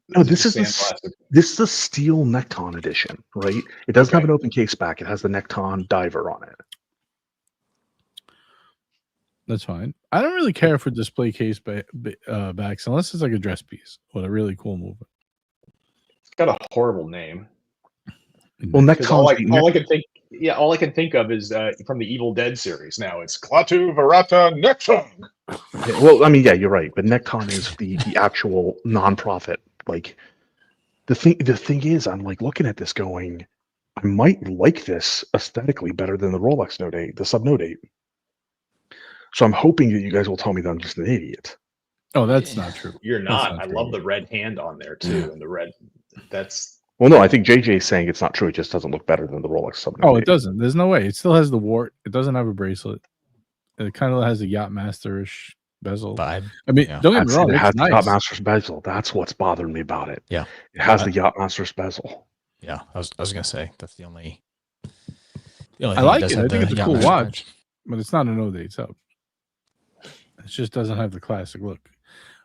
No, this is the steel Nekton edition, right? It doesn't have an open case back. It has the Nekton diver on it.
That's fine. I don't really care for display case backs unless it's like a dress piece with a really cool movement.
It's got a horrible name.
Well, Nekton.
All I can think of is from the Evil Dead series. Now it's Klaatu Barata Nekton.
Yeah, well, I mean, yeah, you're right, but Nekton is the actual nonprofit. Like the thing is, I'm like looking at this, going, I might like this aesthetically better than the Rolex no date, the sub no date. So I'm hoping that you guys will tell me that I'm just an idiot.
Oh, that's not true.
You're not. I love the red hand on there too, and the red. That's.
Well, no, I think JJ is saying it's not true. It just doesn't look better than the Rolex sub.
Oh, it doesn't. There's no way. It still has the wart. It doesn't have a bracelet. It kind of has a Yachtmaster-ish bezel.
vibe.
I mean,
Yeah.
don't get me wrong,
It
it's
has the
nice.
Yachtmaster's bezel. That's what's bothering me about it.
Yeah.
It has the Yachtmaster's bezel.
Yeah, I was gonna say that's the only.
I like it. I think it's a cool watch, but it's not a no-date sub. It just doesn't have the classic look.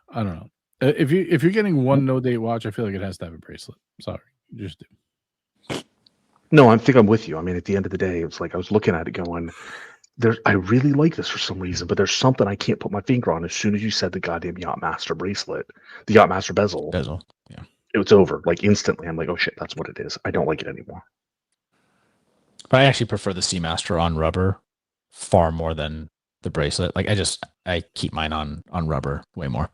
I don't know. If you're getting one no-date watch, I feel like it has to have a bracelet. Sorry, you just do.
No, I think I'm with you. I mean, at the end of the day, it's like I was looking at it going, I really like this for some reason, but there's something I can't put my finger on. As soon as you said the goddamn Yachtmaster bracelet, the Yachtmaster bezel,
yeah,
it was over. Like instantly, I'm like, oh shit, that's what it is. I don't like it anymore.
but I actually prefer the Seamaster on rubber far more than the bracelet. Like I keep mine on rubber way more.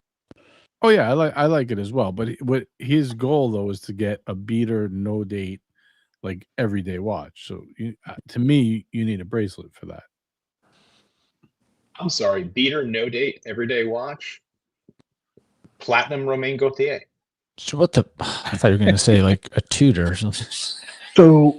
Oh yeah, I like it as well. But what his goal though is to get a beater no date, like everyday watch. So to me, you need a bracelet for that.
I'm sorry, beater, no date, everyday watch, platinum Romain Gaultier.
So what the? I thought you were going to say like a Tudor.
So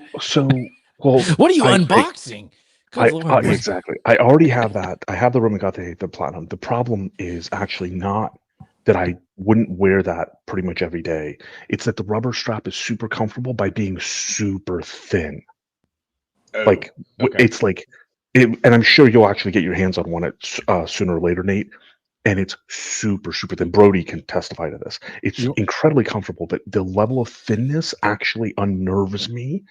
well,
what are you unboxing?
Exactly. I already have that. I have the Romain Gaultier, the platinum. The problem is actually not that I wouldn't wear that pretty much every day. It's that the rubber strap is super comfortable by being super thin.
Oh,
like
okay.
it's like, and I'm sure you'll actually get your hands on one sooner or later, Nate. And it's super, super thin. Brody can testify to this. It's incredibly comfortable, but the level of thinness actually unnerves me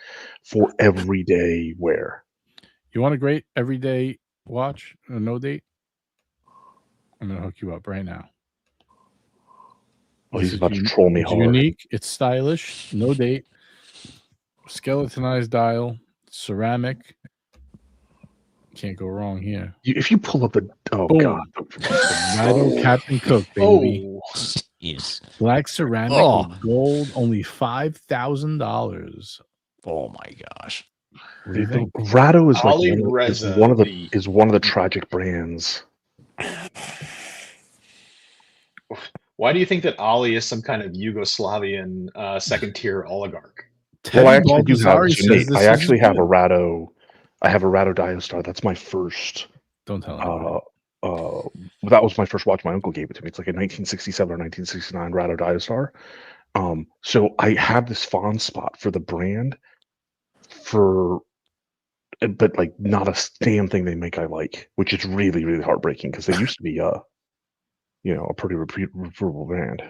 for everyday wear.
You want a great everyday watch, a no date? I'm gonna hook you up right now.
Oh, he's about to troll me hard.
Unique. It's stylish. No date. Skeletonized dial. Ceramic. Can't go wrong here.
If you pull up
Boom.
God,
Captain Cook, baby.
Oh,
jeez.
Black ceramic with gold, only $5,000.
Oh my gosh.
Rado is one of the tragic brands.
Why do you think that Ali is some kind of Yugoslavian second tier oligarch?
Well, I actually do have. I actually have a Rado. I have a Rado Diostar. That's my first.
Don't tell me.
That was my first watch. My uncle gave it to me. It's like a 1967 or 1969 Rado Diostar. So I have this fond spot for the brand, but like not a damn thing they make I like, which is really, really heartbreaking because they used to be a pretty reputable brand.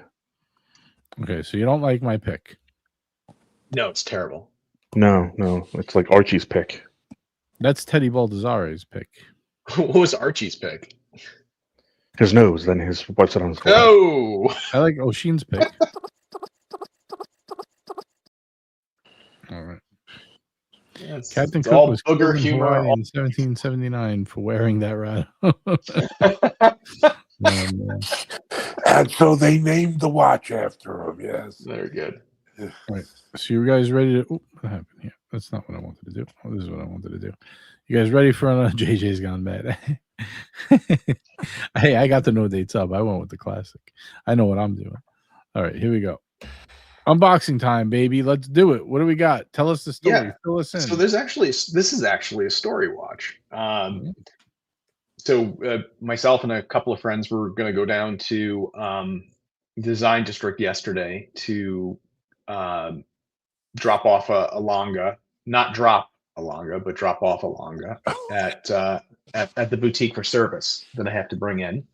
Okay, so you don't like my pick?
No, it's terrible.
No, it's like Archie's pick.
That's Teddy Baldazzare's pick.
What was Archie's pick?
His nose, then his wipes it on his forehead.
Oh!
I like O'Sheen's pick. All right.
Yes,
Captain Cook was
booger humor
in 1779 for wearing that Rado.
And so they named the watch after him. Yes,
very good.
All right. So you guys ready to? Oh, what happened here? That's not what I wanted to do. Oh, this is what I wanted to do. You guys ready for another? JJ's gone bad. Hey, I got the no dates up. I went with the classic. I know what I'm doing. All right, here we go. Unboxing time, baby. Let's do it. What do we got? Tell us the story.
Yeah.
Fill us in.
So this is actually a story watch. So myself and a couple of friends were going to go down to Design District yesterday to drop off a Longa, not drop a Longa, but drop off a Longa at the boutique for service that I have to bring in.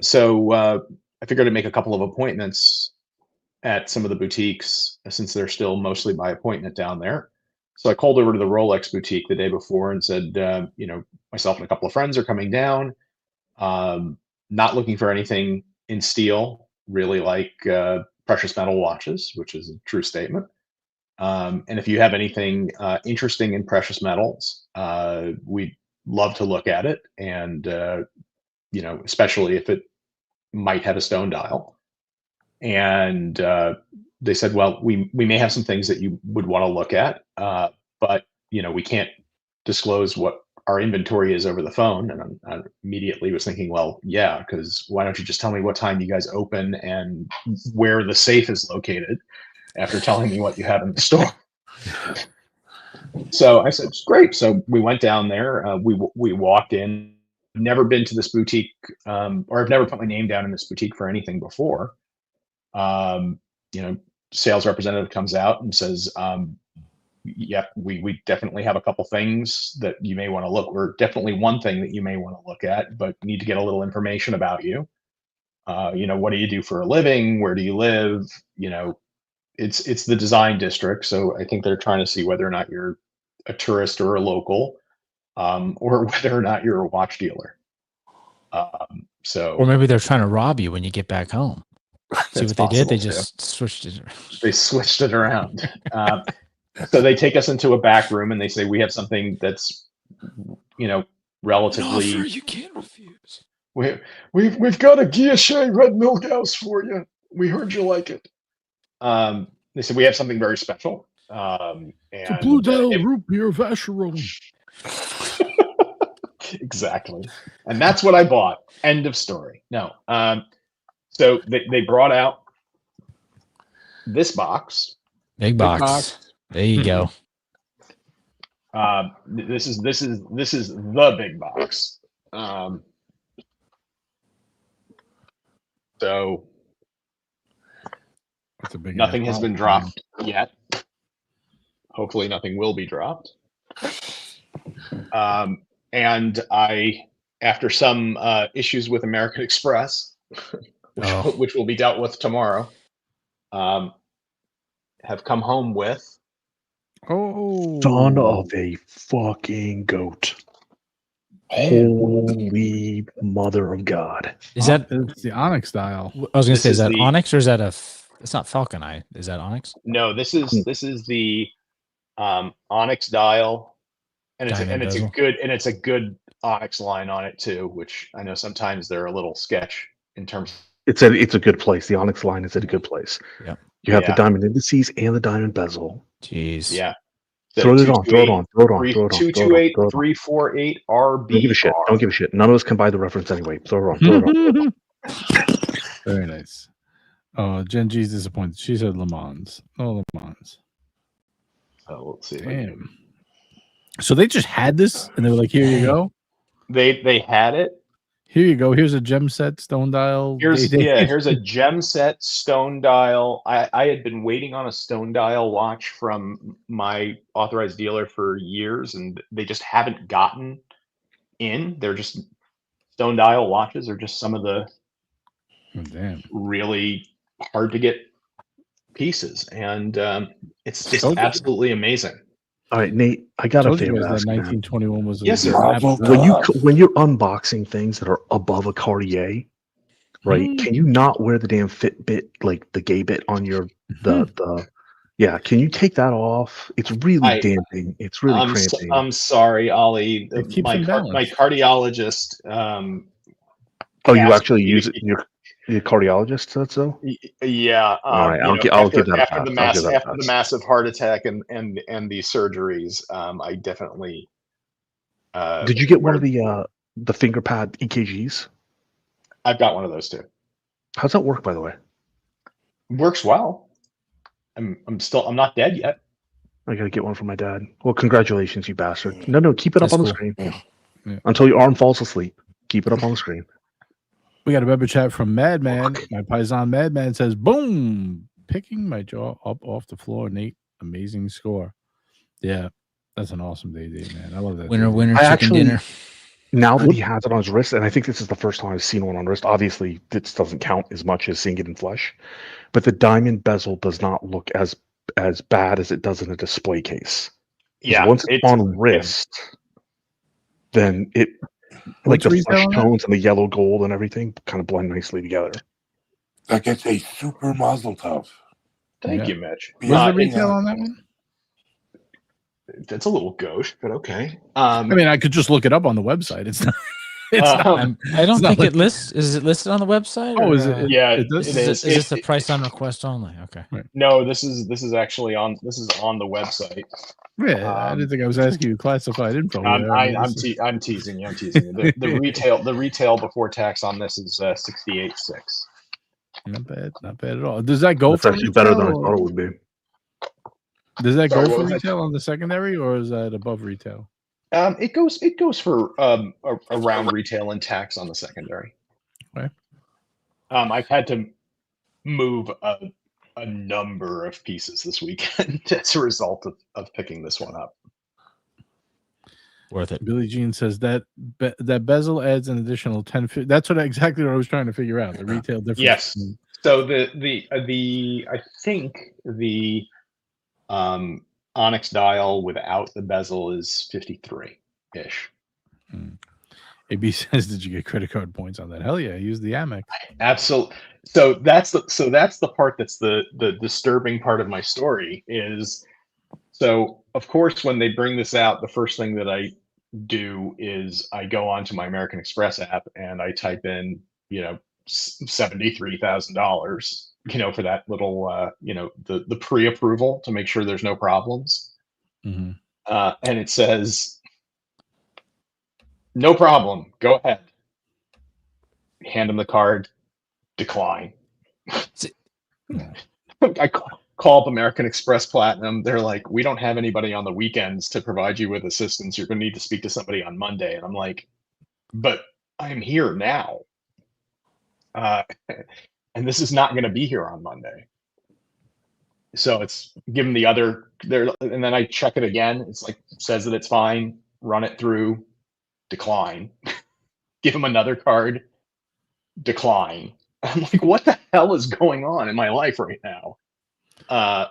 So I figured I'd make a couple of appointments at some of the boutiques since they're still mostly by appointment down there. So I called over to the Rolex boutique the day before and said, myself and a couple of friends are coming down. Not looking for anything in steel, really like precious metal watches, which is a true statement. And if you have anything interesting in precious metals, we'd love to look at it. And, especially if it might have a stone dial. And they said, well, we may have some things that you would want to look at, but, we can't disclose what our inventory is over the phone. And I immediately was thinking, well, yeah, because why don't you just tell me what time you guys open and where the safe is located after telling me what you have in the store. So I said, great. So we went down there. We walked in never been to this boutique, or I've never put my name down in this boutique for anything before. Sales representative comes out and says, yeah, we definitely have a couple things that you may want to look, or definitely one thing that you may want to look at, but need to get a little information about you. What do you do for a living? Where do you live? It's the design district. So I think they're trying to see whether or not you're a tourist or a local, or whether or not you're a watch dealer.
Or maybe they're trying to rob you when you get back home. See what they did? They just switched it.
They switched it around. So they take us into a back room and they say, we have something that's, relatively.
An offer you can't refuse.
We've got a Guilloche red Milgauss for you. We heard you like it. They said we have something very special.
It's a Blue Dial root beer Vacheron.
Exactly, and that's what I bought. End of story. No. So they brought out this box.
Big box. There you go.
This is the big box. So
that's a big
nothing has been dropped yet. Hopefully nothing will be dropped. And I, after some issues with American Express, which will be dealt with tomorrow, have come home with
son of a fucking goat. Holy mother of God.
Is that
it's the Onyx dial?
I was going to say, is that Onyx or is that it's not Falcon Eye. Is that Onyx?
No, this is the Onyx dial, and it's a good Onyx line on it too, which I know sometimes they're a little sketch in terms.
It's a good place. The Onyx line is at a good place.
Yeah.
You have the diamond indices and the diamond bezel.
Jeez.
Yeah.
Throw it on.
228 348 RB.
Don't give a shit. None of us can buy the reference anyway. Throw it on.
Very nice. Jen G's disappointed. She said Le Mans. Oh, Le Mans.
Oh, let's see.
Damn. So they just had this, and they were like, "Here you go."
They had it.
Here you go. Here's a gem set stone dial.
Here's a gem set stone dial. I had been waiting on a stone dial watch from my authorized dealer for years, and they just haven't gotten in. They're just stone dial watches are just some of the really hard to get pieces, and it's just absolutely amazing.
All right, Nate, I got a favor.
1921 was
yes, sir.
When you're unboxing things that are above a Cartier, right? Can you not wear the damn Fitbit, like the gay bit on your the yeah? Can you take that off? It's really damping. It's really cramping.
I'm sorry, Ollie. My cardiologist.
You actually use it? Your cardiologist said so?
Yeah.
All right, I'll give that
after the massive heart attack and the surgeries, I definitely.
Did you get one of the finger pad EKGs?
I've got one of those too.
How's that work, by the way?
Works well. I'm not dead yet.
I gotta get one for my dad. Well, congratulations, you bastard. No, keep it up on the screen.
Yeah.
Until your arm falls asleep. Keep it up on the screen.
We got a member chat from Madman. My paisan Madman says, boom, picking my jaw up off the floor. Nate, amazing score. Yeah, that's an awesome day, man. I love that.
Winner, chicken dinner.
Now that he has it on his wrist, and I think this is the first time I've seen one on wrist. Obviously, this doesn't count as much as seeing it in flesh, but the diamond bezel does not look as bad as it does in a display case.
Yeah,
once it's on wrist, then it like the flesh tones and the yellow gold and everything kind of blend nicely together.
That gets a super mazel tov.
Thank you, Mitch.
What's the retail on that one?
That's a little gauche, but okay.
I mean, I could just look it up on the website. It's not.
I don't think it lists. Is it listed on the website?
Oh, is it?
Yeah,
it does.
Is this a price on request only? Okay.
Right.
No, this is actually on. This is on the website.
Yeah, I didn't think I was asking you classified info.
I'm teasing you. I'm teasing you. The retail before tax on this is 68.6.
Not bad at all. Does that go
That's
for
actually better than I thought it would be.
Does that go for retail on the secondary, or is that above retail?
It goes for around retail and tax on the secondary.
Okay.
I've had to move a number of pieces this weekend as a result of picking this one up.
Worth it.
Billie Jean says that that bezel adds an additional 10. That's exactly what I was trying to figure out. The retail difference.
Yes. So the I think the onyx dial without the bezel is 53-ish.
AB says, "Did you get credit card points on that?" Hell yeah, I used the Amex.
Absolutely. So that's the part that's the disturbing part of my story is. So of course, when they bring this out, the first thing that I do is I go onto my American Express app and I type in, $73,000, for that little, the pre-approval to make sure there's no problems.
Mm-hmm.
And it says, no problem, go ahead. Hand them the card, decline. I call up American Express Platinum. They're like, we don't have anybody on the weekends to provide you with assistance. You're going to need to speak to somebody on Monday. And I'm like, but I'm here now. And this is not going to be here on Monday. So it's given the other there. And then I check it again. It's like, says that it's fine. Run it through, decline. Give them another card, decline. I'm like, what the hell is going on in my life right now?
Do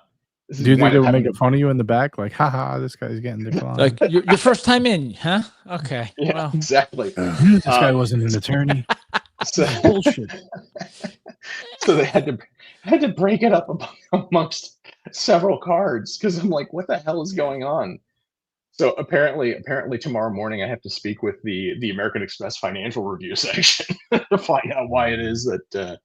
you think they were making fun of you in the back? Like, haha, this guy's getting declined.
Like, your first time in, huh? Okay.
Yeah,
well.
exactly.
This guy wasn't an attorney.
So,
bullshit.
So they had to break it up amongst several cards because I'm like, what the hell is going on? So apparently tomorrow morning I have to speak with the American Express financial review section to find out why it is that the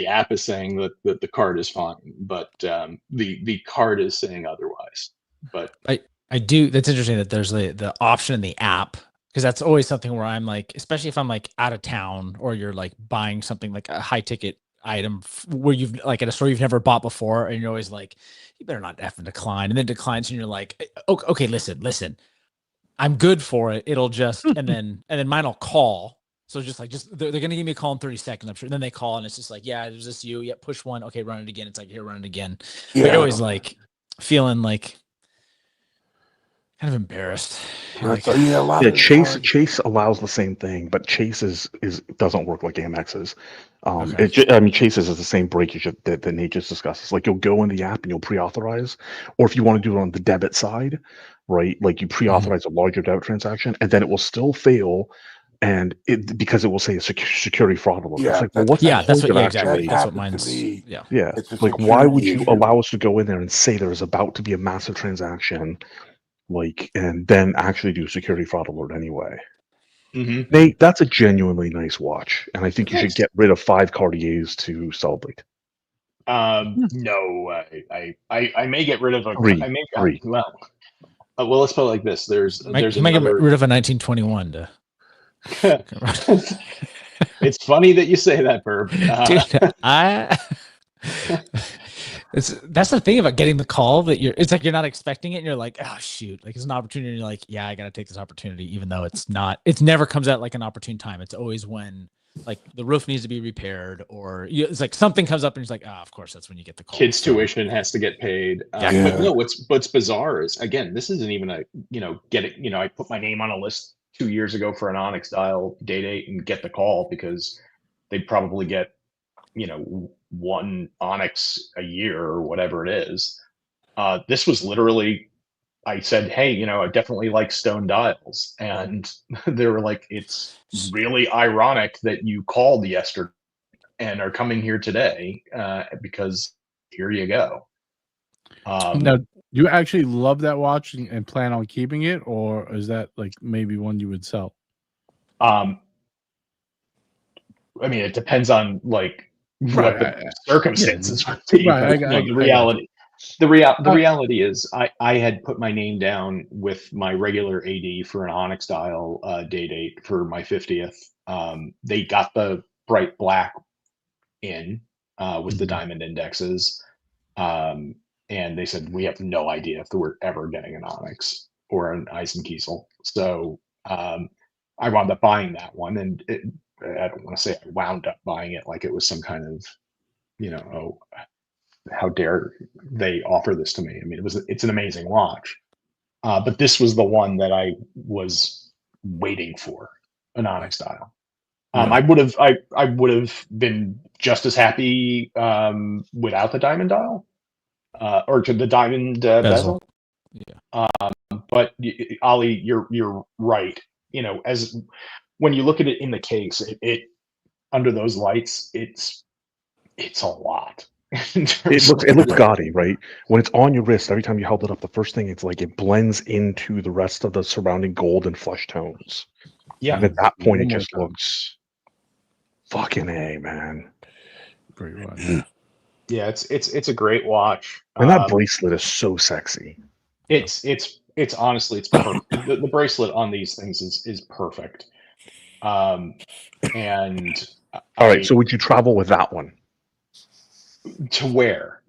app is saying that the card is fine, but the card is saying otherwise. But
I do. That's interesting that there's the option in the app, because that's always something where I'm like, especially if I'm like out of town or you're like buying something like a high ticket item where you've like at a store you've never bought before, and you're always like, you better not effing decline, and then declines, and you're like, okay, listen, I'm good for it. It'll just and then mine will call. So just they're gonna give me a call in 30 seconds, I'm sure. And then they call and it's just like, yeah, is this you? Yeah, push one. Okay, run it again. It's like, here, run it again. Yeah. But you're always like feeling like kind of embarrassed.
Like, Chase allows the same thing, but Chase doesn't work like Amex's. Okay. Chase's is the same breakage that Nate just discussed. Like, you'll go in the app and you'll pre-authorize, or if you want to do it on the debit side, right? Like, you pre-authorize a larger debit transaction, and then it will still fail. And because it will say a security fraud alert.
Yeah,
it's like, well, what the hell
that's what
actually?
That's what mine's.
Yeah. Like, why would you allow us to go in there and say there is about to be a massive transaction, like, and then actually do security fraud alert anyway?
Mm-hmm.
Nate, that's a genuinely nice watch, and I think you should get rid of 5 Cartiers to celebrate.
No, I may get rid of a
3.
Well, let's put it like this. There's
you might get rid of a 1921 to.
It's funny that you say that, Burb.
Dude, that's the thing about getting the call that it's like you're not expecting it and you're like, oh shoot, like it's an opportunity, and you're like, yeah, I gotta take this opportunity, even though it never comes out like an opportune time. It's always when like the roof needs to be repaired, or it's like something comes up and it's like, of course that's when you get the call.
Kids' tuition has to get paid. But no, what's bizarre is, again, this isn't even a I put my name on a list 2 years ago for an Onyx dial date and get the call because they'd probably get, one Onyx a year or whatever it is. This was literally, I said, hey, I definitely like stone dials. And they were like, it's really ironic that you called yesterday and are coming here today because here you go.
Now, do you actually love that watch and plan on keeping it, or is that like maybe one you would sell?
I mean, it depends on like what the circumstances would be. The reality is, I had put my name down with my regular AD for an Onyx dial date for my 50th. They got the bright black in with the diamond indexes. And they said, we have no idea if we're ever getting an Onyx. or an Eisenkiesel. So I wound up buying that one, and I don't want to say I wound up buying it like it was some kind of, oh, how dare they offer this to me? I mean, it's an amazing watch, but this was the one that I was waiting for, an Onyx dial. I would have been just as happy without the diamond dial, or to the diamond bezel.
Yeah.
But Ollie, you're right. As when you look at it in the case, it under those lights, it's a lot.
It looks gaudy, right? When it's on your wrist, every time you held it up, the first thing it's like it blends into the rest of the surrounding gold and flesh tones.
Yeah.
And at that point, it just looks fucking A, man.
Great watch.
Yeah, it's a great watch.
And that bracelet is so sexy.
It's honestly, it's perfect. The bracelet on these things is perfect. And
all right, so would you travel with that one?
To where?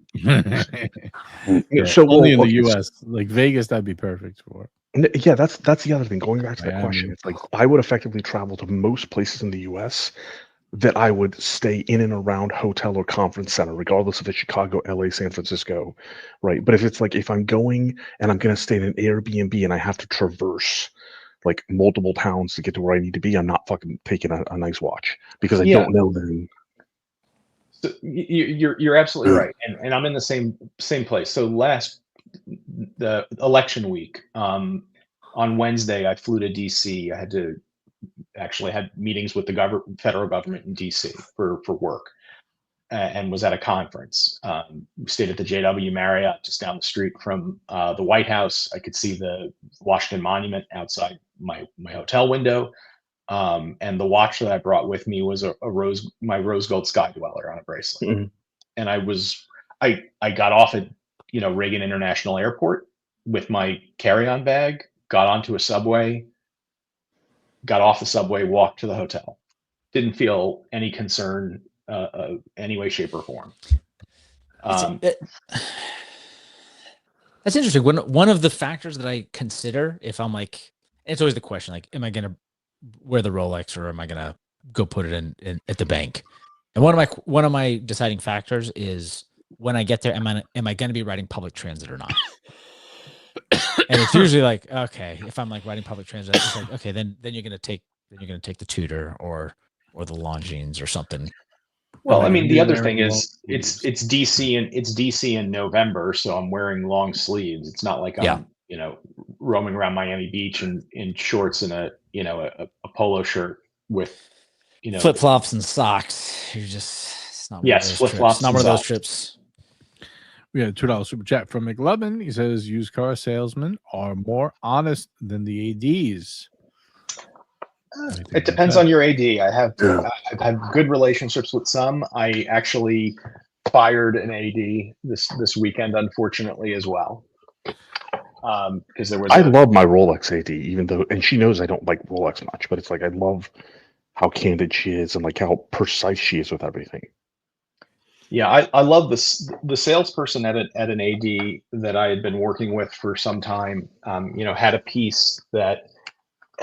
So
only in the US, like Vegas, that'd be perfect for.
Yeah, that's the other thing. Going back to that question, it's like I would effectively travel to most places in the US that I would stay in and around hotel or conference center, regardless if it's Chicago, LA, San Francisco, right? But if it's like if I'm going and I'm going to stay in an Airbnb and I have to traverse like multiple towns to get to where I need to be, I'm not fucking taking a nice watch because I don't know then.
So you're absolutely right, and I'm in the same place. So the election week, on Wednesday, I flew to DC. I had meetings with the federal government in DC for work, and was at a conference. We stayed at the JW Marriott just down the street from the White House. I could see the Washington Monument outside my hotel window. And the watch that I brought with me was my rose gold Sky Dweller on a bracelet.
Mm-hmm.
And I got off at Reagan International Airport with my carry-on bag, got onto a subway, got off the subway, walked to the hotel. Didn't feel any concern any way, shape, or form.
That's interesting. One of the factors that I consider if I'm like, it's always the question, like, am I going to wear the Rolex or am I going to go put it in at the bank? And one of my deciding factors is when I get there, am I going to be riding public transit or not? And it's usually like, okay, if I'm like riding public transit, it's like, okay, then you're going to take the Tudor or the Longines or something.
Well, I mean, the other thing is it's DC in November, so I'm wearing long sleeves. It's not like I'm roaming around Miami Beach in shorts and a polo shirt with
flip flops and socks. You're just it's not
flip flops.
Not one of those trips.
We had a $2 super chat from McLovin. He says used car salesmen are more honest than the ADs.
It depends on your AD. I've had good relationships with some. I actually fired an AD this weekend, unfortunately, as well. Because there was.
I love my Rolex AD, even though, and she knows I don't like Rolex much, but it's like I love how candid she is and like how precise she is with everything.
Yeah, I love the salesperson at an AD that I had been working with for some time. Had a piece that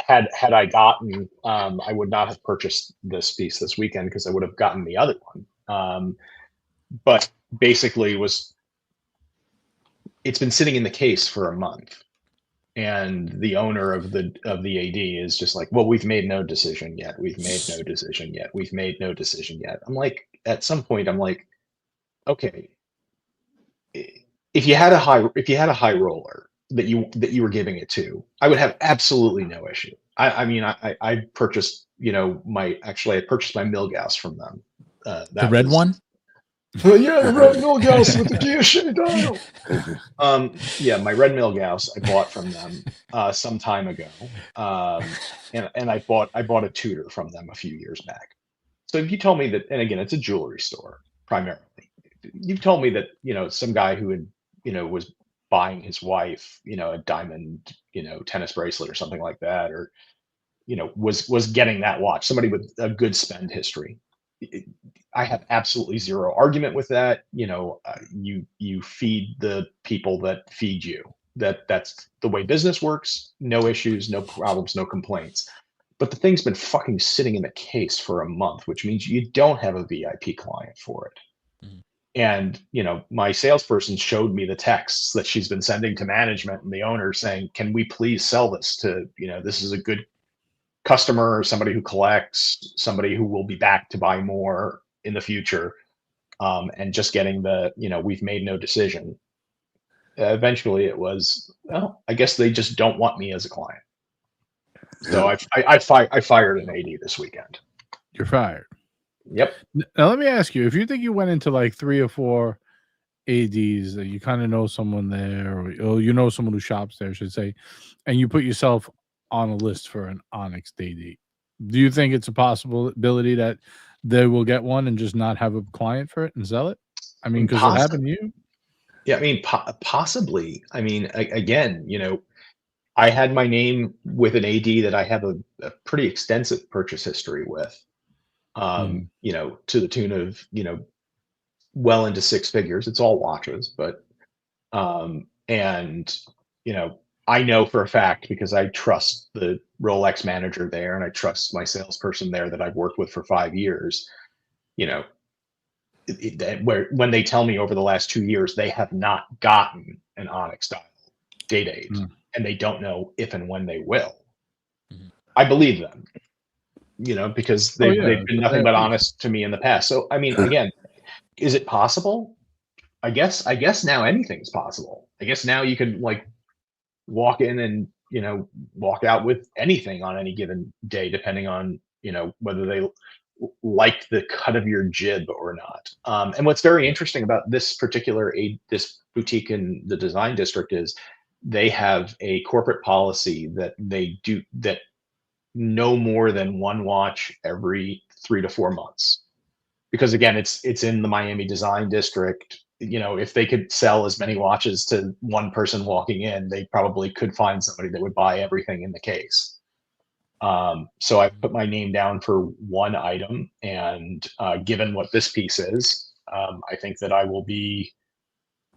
had I gotten, I would not have purchased this piece this weekend because I would have gotten the other one. But basically, it's been sitting in the case for a month, and the owner of the AD is just like, well, we've made no decision yet. We've made no decision yet. We've made no decision yet. I'm like, at some point, I'm like, okay, if you had a high roller that you were giving it to, I would have absolutely no issue. I purchased, I purchased my Milgauss from them.
The red one?
Yeah, the red Milgauss with the guillotine dial. My red Milgauss I bought from them some time ago, and I bought a Tudor from them a few years back. So if you told me that, and again, it's a jewelry store primarily. You told me that some guy who had was buying his wife a diamond tennis bracelet or something like that, or was getting that watch, somebody with a good spend history. I have absolutely zero argument with that. You feed the people that feed you. that's the way business works. No issues, no problems, no complaints. But the thing's been fucking sitting in the case for a month, which means you don't have a VIP client for it. And, my salesperson showed me the texts that she's been sending to management and the owner saying, can we please sell this to, this is a good customer, somebody who collects, somebody who will be back to buy more in the future. And just getting we've made no decision. Eventually it was, well, I guess they just don't want me as a client. So I fired an AD this weekend.
You're fired.
Yep.
Now let me ask you: if you think you went into like 3 or 4 ADs that you kind of know someone there, or someone who shops there, I should say, and you put yourself on a list for an Onyx AD, do you think it's a possibility that they will get one and just not have a client for it and sell it? I mean, because it happened to you.
Yeah, I mean, possibly. I mean, again, I had my name with an AD that I have a pretty extensive purchase history with. To the tune of, well into 6 figures. It's all watches, but, I know for a fact, because I trust the Rolex manager there and I trust my salesperson there that I've worked with for 5 years, when they tell me over the last 2 years, they have not gotten an Onyx style date, and they don't know if and when they will. I believe them. Because they've been nothing but honest to me in the past. So, I mean, again, is it possible? I guess now anything's possible. I guess now you can walk in and, walk out with anything on any given day, depending on, whether they like the cut of your jib or not. And what's very interesting about this particular this boutique in the design district is they have a corporate policy that they do that no more than one watch every 3 to 4 months, because again, it's in the Miami design district. If they could sell as many watches to one person walking in, they probably could find somebody that would buy everything in the case. So I put my name down for one item, and given what this piece is, I think that I will be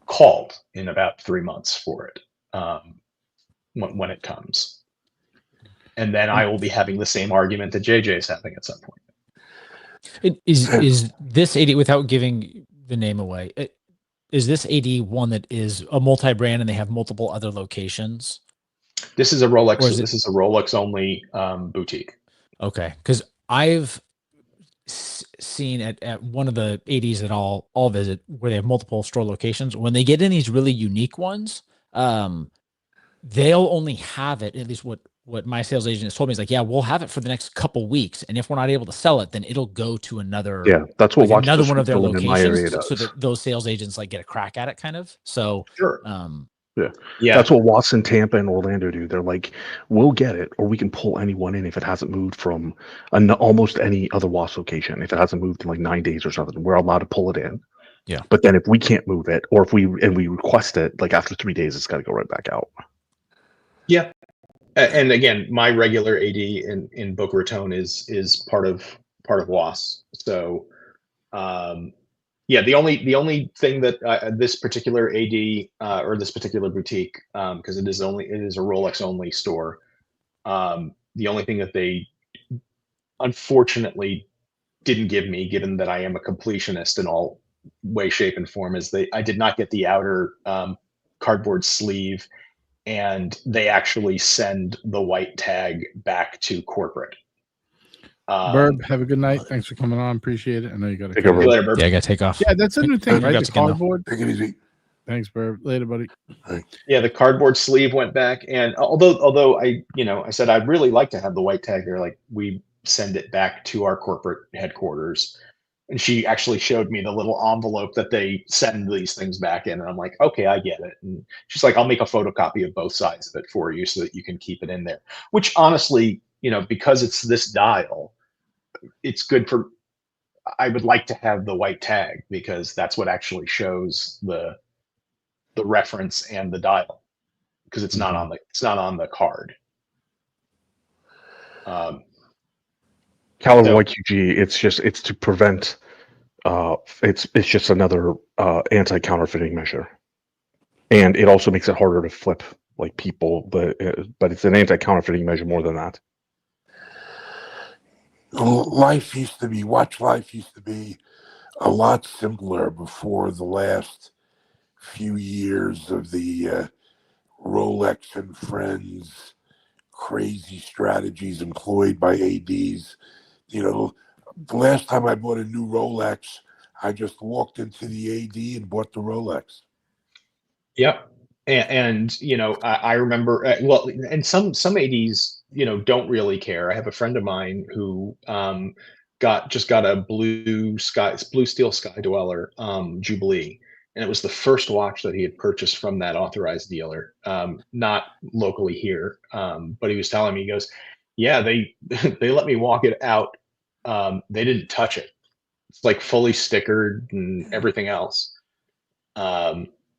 called in about 3 months for it when it comes. And then I will be having the same argument that JJ is having at some point.
Is this AD, without giving the name away, is this AD one that is a multi-brand and they have multiple other locations?
This is a Rolex. This is a Rolex only boutique.
Okay, because I've seen at one of the ADs that I'll visit where they have multiple store locations. When they get in these really unique ones, they'll only have it, at least what my sales agent has told me, is like, yeah, we'll have it for the next couple weeks, and if we're not able to sell it, then it'll go to another.
Yeah, that's what
another one of their
locations,
so that those sales agents get a crack at it, kind of. So
sure.
Yeah. That's what Watson, Tampa, and Orlando do. They're like, we'll get it, or we can pull anyone in if it hasn't moved from almost any other Watch location. If it hasn't moved in 9 days or something, we're allowed to pull it in.
Yeah.
But then if we can't move it, or if we request it, after 3 days, it's got to go right back out.
Yeah. And again, my regular AD in Boca Raton is part of WAS. So, the only thing that this particular AD or this particular boutique, because it is a Rolex only store. The only thing that they unfortunately didn't give me, given that I am a completionist in all way, shape, and form, is I did not get the outer cardboard sleeve. And they actually send the white tag back to corporate.
Burb, have a good night. Thanks for coming on. Appreciate it. I know you got to
take over. Later, Burb.
Yeah, I got to take off.
Yeah, that's a new thing, right? The cardboard.
Take it easy.
Thanks, Burb. Later, buddy.
Yeah, the cardboard sleeve went back, and although I said I'd really like to have the white tag there, we send it back to our corporate headquarters. And she actually showed me the little envelope that they send these things back in. And I'm like, okay, I get it. And she's like, I'll make a photocopy of both sides of it for you so that you can keep it in there. Which honestly, because it's this dial, it's good for, I would like to have the white tag, because that's what actually shows the reference and the dial, because it's not on the card.
Caliber YQG, it's to prevent, it's just another anti-counterfeiting measure. and it also makes it harder to flip like people. But it's an anti-counterfeiting measure more than that.
Life used to be a lot simpler before the last few years of the Rolex and Friends crazy strategies employed by ADs. You know, the last time I bought a new Rolex, I just walked into the AD and bought the Rolex.
Yep. And you know, I remember, well, and some ADs, you know, don't really care. I have a friend of mine who just got a blue steel Sky Dweller Jubilee, and it was the first watch that he had purchased from that authorized dealer, not locally here. But he was telling me, he goes, yeah, they they let me walk it out. They didn't touch it. It's like fully stickered and everything else.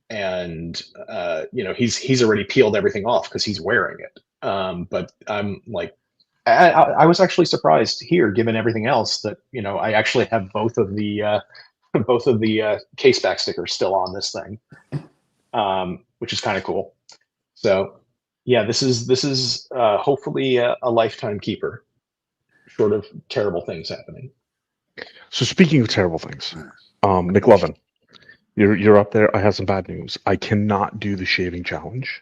And you know, he's already peeled everything off because he's wearing it. But I'm like, I was actually surprised here, given everything else, that you know I actually have both of the case back stickers still on this thing, which is kind of cool. So yeah, this is hopefully a lifetime keeper, short of terrible things happening.
So speaking of terrible things, McLovin, you're up there. I have some bad news. I cannot do the shaving challenge.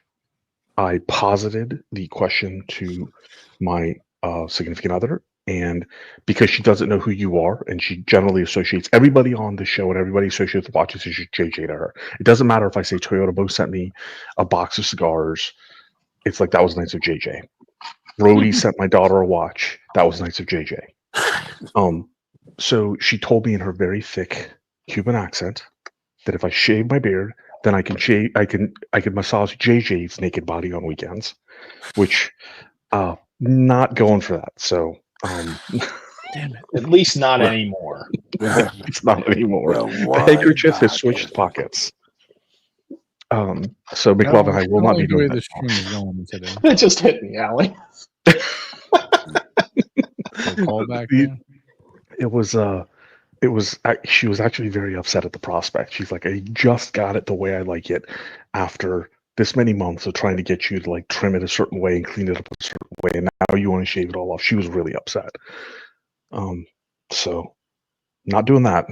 I posited the question to my significant other, and because she doesn't know who you are, and she generally associates everybody on the show and everybody associates with watches as JJ to her. It doesn't matter if I say Toyota both sent me a box of cigars. It's like, that was nice of JJ. Brody sent my daughter a watch. That was nice of JJ. So she told me in her very thick Cuban accent that if I shave my beard, then I can massage JJ's naked body on weekends, which not going for that. So
damn it. At least not anymore.
It's not anymore.
Well,
the handkerchief has switched pockets. So McLovin, I will not be doing
the
that.
stream is going today.
It just hit me, Allie.
Call back.
She was actually very upset at the prospect. She's like, I just got it the way I like it after this many months of trying to get you to like trim it a certain way and clean it up a certain way, and now you want to shave it all off. She was really upset. So not doing that.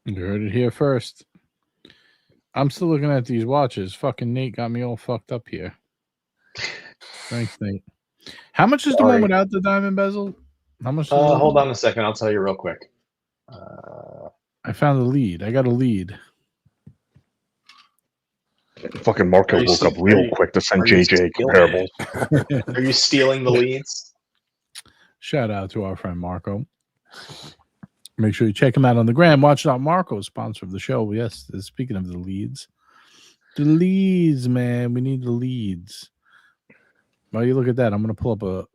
You heard it here first. I'm still looking at these watches. Fucking Nate got me all fucked up here. Thanks, Nate. How much is the one without the diamond bezel? How much?
Hold on a second. I'll tell you real quick.
I found a lead. I got a lead.
Fucking Marco woke up real quick to send JJ comparables.
Are you stealing the leads?
Shout out to our friend Marco. Make sure you check him out on the gram. Watch.Marco, sponsor of the show. Yes, speaking of the leads. The leads, man. We need the leads. While you look at that, I'm going to pull up a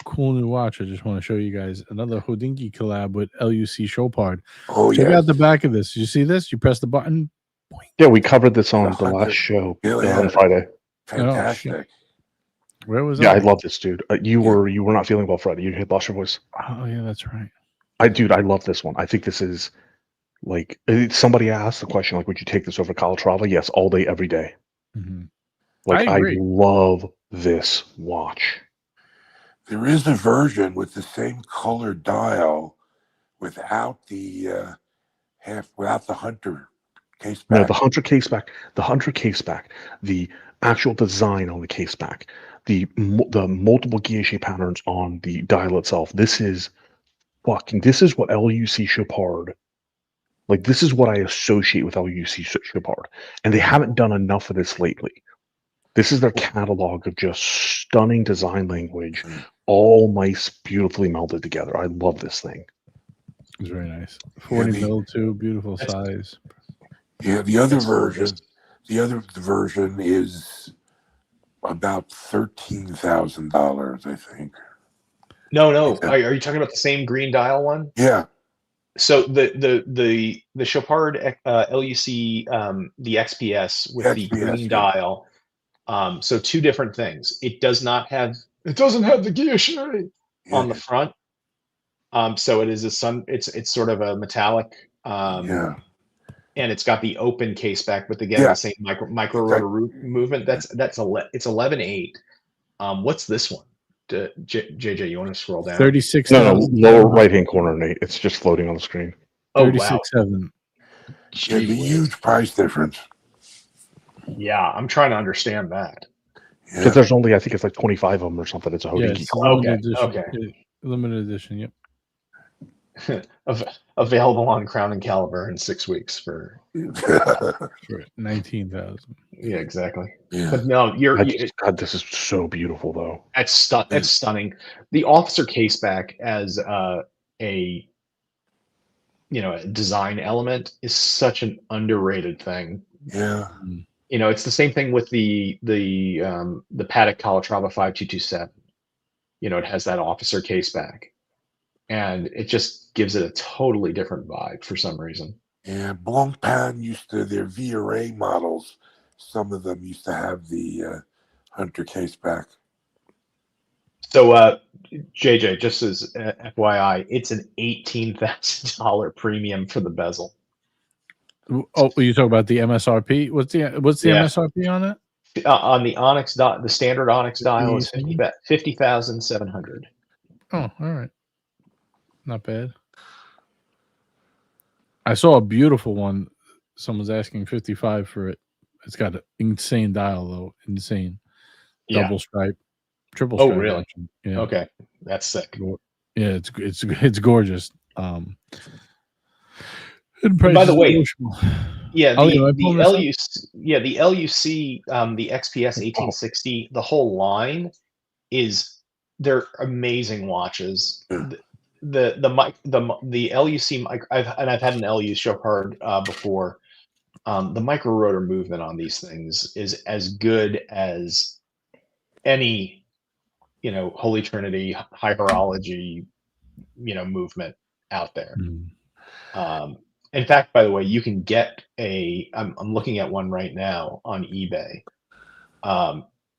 cool new watch. I just want to show you guys another Hodinkee collab with LUC Chopard.
Oh,
Check out the back of this. You see this? You press the button. Boing.
Yeah, we covered this on the last show on Friday.
Fantastic.
Oh, where was
I love this, dude. You were not feeling well Friday. You lost your voice.
Oh, yeah, that's right.
I love this one. I think this is like, somebody asked the question, like, would you take this over Calatrava? Yes, all day, every day.
Mm-hmm.
Like, I love this watch.
There is a version with the same color dial without the Hunter case back.
No, the Hunter case back. The Hunter case back. The actual design on the case back. The multiple guilloche patterns on the dial itself. This is what LUC Chopard. Like, this is what I associate with LUC Chopard, and they haven't done enough of this lately. This is their catalog of just stunning design language, all nice, beautifully melded together. I love this thing.
It's very nice. 40 mil too, beautiful size.
Yeah, the other version is about $13,000, I think.
No. Yeah. Are you talking about the same green dial one?
Yeah.
So the Chopard LUC the XPS with the green dial. So two different things. It doesn't have the guilloche on the front. So it is it's sort of a metallic. and it's got the open case back, but again, the same micro rotor movement. It's 11.8. What's this one? JJ, you want to scroll down?
36.
No, lower right hand corner, Nate. It's just floating on the screen.
Oh,
36.7.
There's a huge price difference.
Yeah, I'm trying to understand that.
Because there's only, I think it's like 25 of them or something. It's a
Yeah,
Hodinky.
it's limited edition.
Okay.
Limited edition, yep.
Available on Crown and Caliber in 6 weeks for
19,000.
Yeah, exactly.
Yeah.
But no,
God, this is so beautiful, though.
That's stunning. The officer caseback as a design element is such an underrated thing.
Yeah.
It's the same thing with the Patek Calatrava 5227. It has that officer caseback, and it just gives it a totally different vibe for some reason.
Yeah, Blancpain their VRA models, some of them used to have the Hunter caseback.
So, JJ, just as FYI, it's an $18,000 premium for the bezel.
Oh, you talk about the MSRP? What's the MSRP on it?
On the Onyx the standard Onyx dial is 50,700.
Oh, all right, not bad. I saw a beautiful one. Someone's asking 55 for it. It's got an insane dial though, insane. Double stripe, triple stripe.
Oh, really?
Option. Yeah.
Okay, that's sick.
Yeah, it's gorgeous.
By the way, yeah, the
LUC,
the LUC, the XPS 1860, the whole line they're amazing watches. The LUC, I've had an LU show card before. The micro rotor movement on these things is as good as any, Holy Trinity, high horology, movement out there. In fact, by the way, you can get I'm looking at one right now on eBay.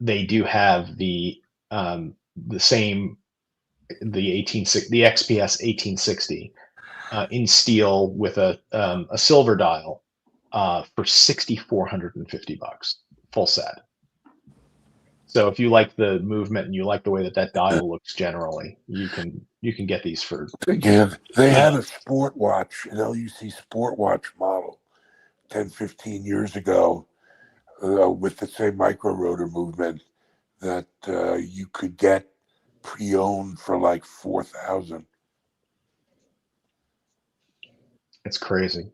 They do have the same, the XPS 1860 in steel with a silver dial for $6,450 full set. So if you like the movement and you like the way that dial looks generally, you can get these for.
Yeah, they had a sport watch, an LUC sport watch model 10, 15 years ago with the same micro rotor movement that you could get pre-owned for like $4,000.
It's crazy.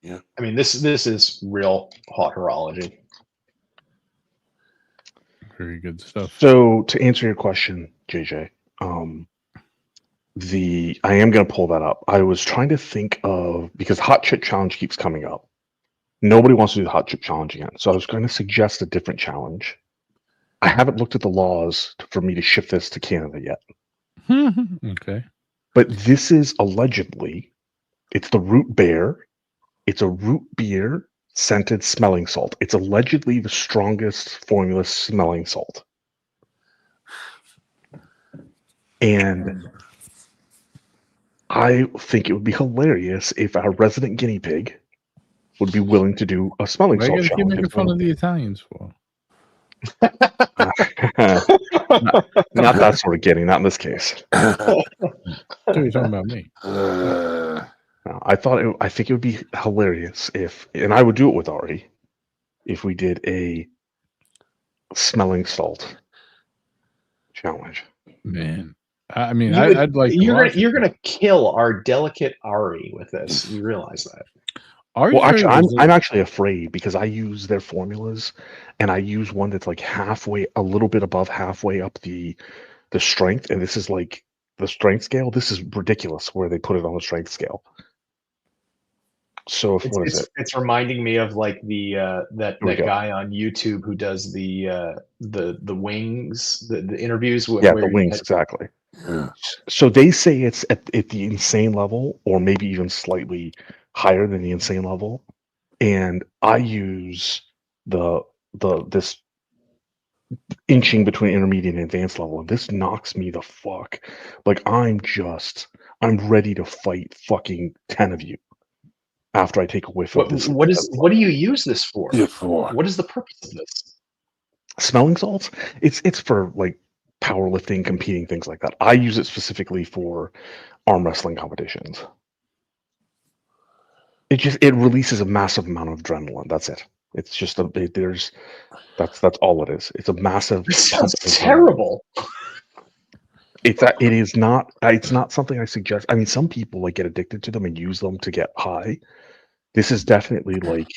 Yeah.
I mean, this is real hot horology.
Very good stuff.
So to answer your question, JJ, I am going to pull that up. I was trying to think of, because Hot Chip Challenge keeps coming up. Nobody wants to do the Hot Chip Challenge again. So I was going to suggest a different challenge. I haven't looked at the laws for me to ship this to Canada yet.
Okay.
But this is allegedly, it's the root beer. It's a root beer scented smelling salt. It's allegedly the strongest formula smelling salt. And I think it would be hilarious if our resident guinea pig would be willing to do a smelling salt challenge.
Why you keep making fun of the Italians for?
not that sort of guinea, not in this case.
So you're talking about me.
No, I think it would be hilarious and I would do it with Ari, if we did a smelling salt challenge.
Man, I mean, I'd like.
You're gonna kill our delicate Ari with this. You realize that?
Well, actually, I'm actually afraid because I use their formulas, and I use one that's like a little bit above halfway up the strength, and this is like the strength scale. This is ridiculous where they put it on the strength scale. So what is it?
It's reminding me of like the that guy on YouTube who does the wings, the interviews.
The wings, exactly.
Yeah.
So they say it's at the insane level, or maybe even slightly higher than the insane level. And I use this inching between intermediate and advanced level, and this knocks me the fuck. Like I'm ready to fight fucking 10 of you. after I take a whiff of this.
What do you use this for?
Yeah, for
What is the purpose of this?
Smelling salts? It's for like powerlifting, competing, things like that. I use it specifically for arm wrestling competitions. It releases a massive amount of adrenaline. That's it. It's just that's all it is. It's a massive.
This sounds terrible.
It's not something I suggest. I mean, some people like get addicted to them and use them to get high. This is definitely like,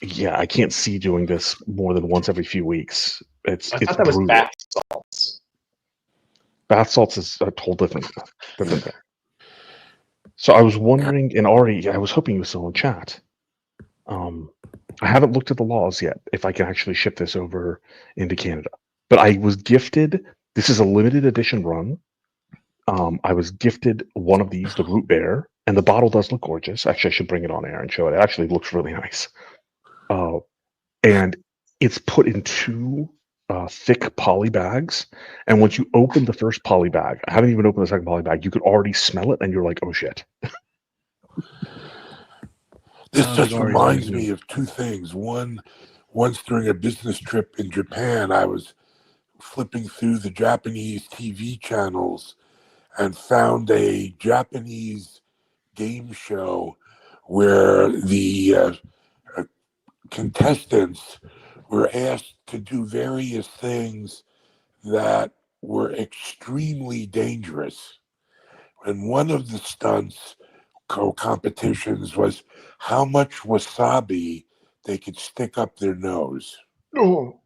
yeah, I can't see doing this more than once every few weeks.
I thought that was
brutal.
bath salts.
Bath salts is a whole different thing. So I was wondering, and Ari, I was hoping you were still in chat. I haven't looked at the laws yet, if I can actually ship this over into Canada. But I was gifted, this is a limited edition run. I was gifted one of these, the Root Bear, and the bottle does look gorgeous. Actually, I should bring it on air and show it. It actually looks really nice. And it's put in two thick poly bags. And once you open the first poly bag, I haven't even opened the second poly bag, you could already smell it and you're like, oh shit.
This just reminds me of two things. One, once during a business trip in Japan, I was flipping through the Japanese TV channels and found a Japanese game show where the contestants were asked to do various things that were extremely dangerous. And one of the stunts competitions was how much wasabi they could stick up their nose.
Oh.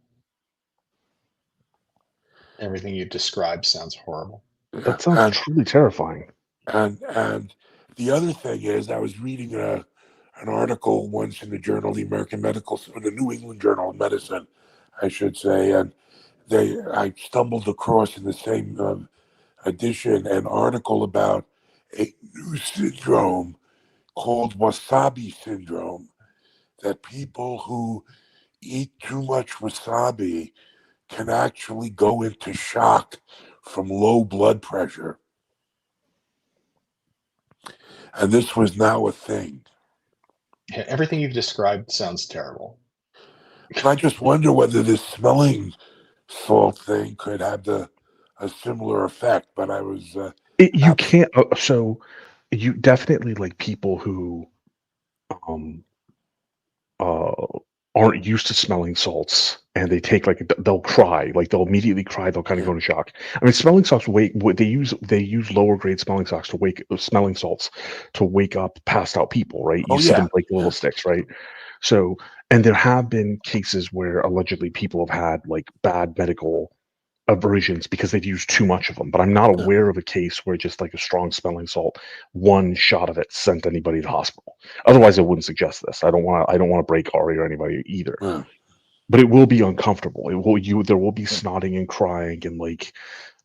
Everything you described sounds horrible.
That sounds truly terrifying.
And the other thing is, I was reading an article once in the journal, the New England Journal of Medicine, I should say, and I stumbled across in the same edition an article about a new syndrome called wasabi syndrome, that people who eat too much wasabi can actually go into shock from low blood pressure. And this was now a thing.
Yeah, everything you've described sounds terrible.
And I just wonder whether this smelling salt thing could have a similar effect, but I was...
you can't... so you definitely, like, people who aren't used to smelling salts, and they take, like, they'll cry, like, they'll immediately cry, they'll kind of go into shock. I mean, smelling salts, they use lower grade smelling salts to wake up passed out people, right? You see them break the little sticks, right? So, and there have been cases where allegedly people have had, like, bad medical aversions because they've used too much of them, but I'm not aware of a case where just like a strong smelling salt, one shot of it sent anybody to hospital. Otherwise, I wouldn't suggest this. I don't want to break Ari or anybody either. But it will be uncomfortable. There will be snotting and crying and like.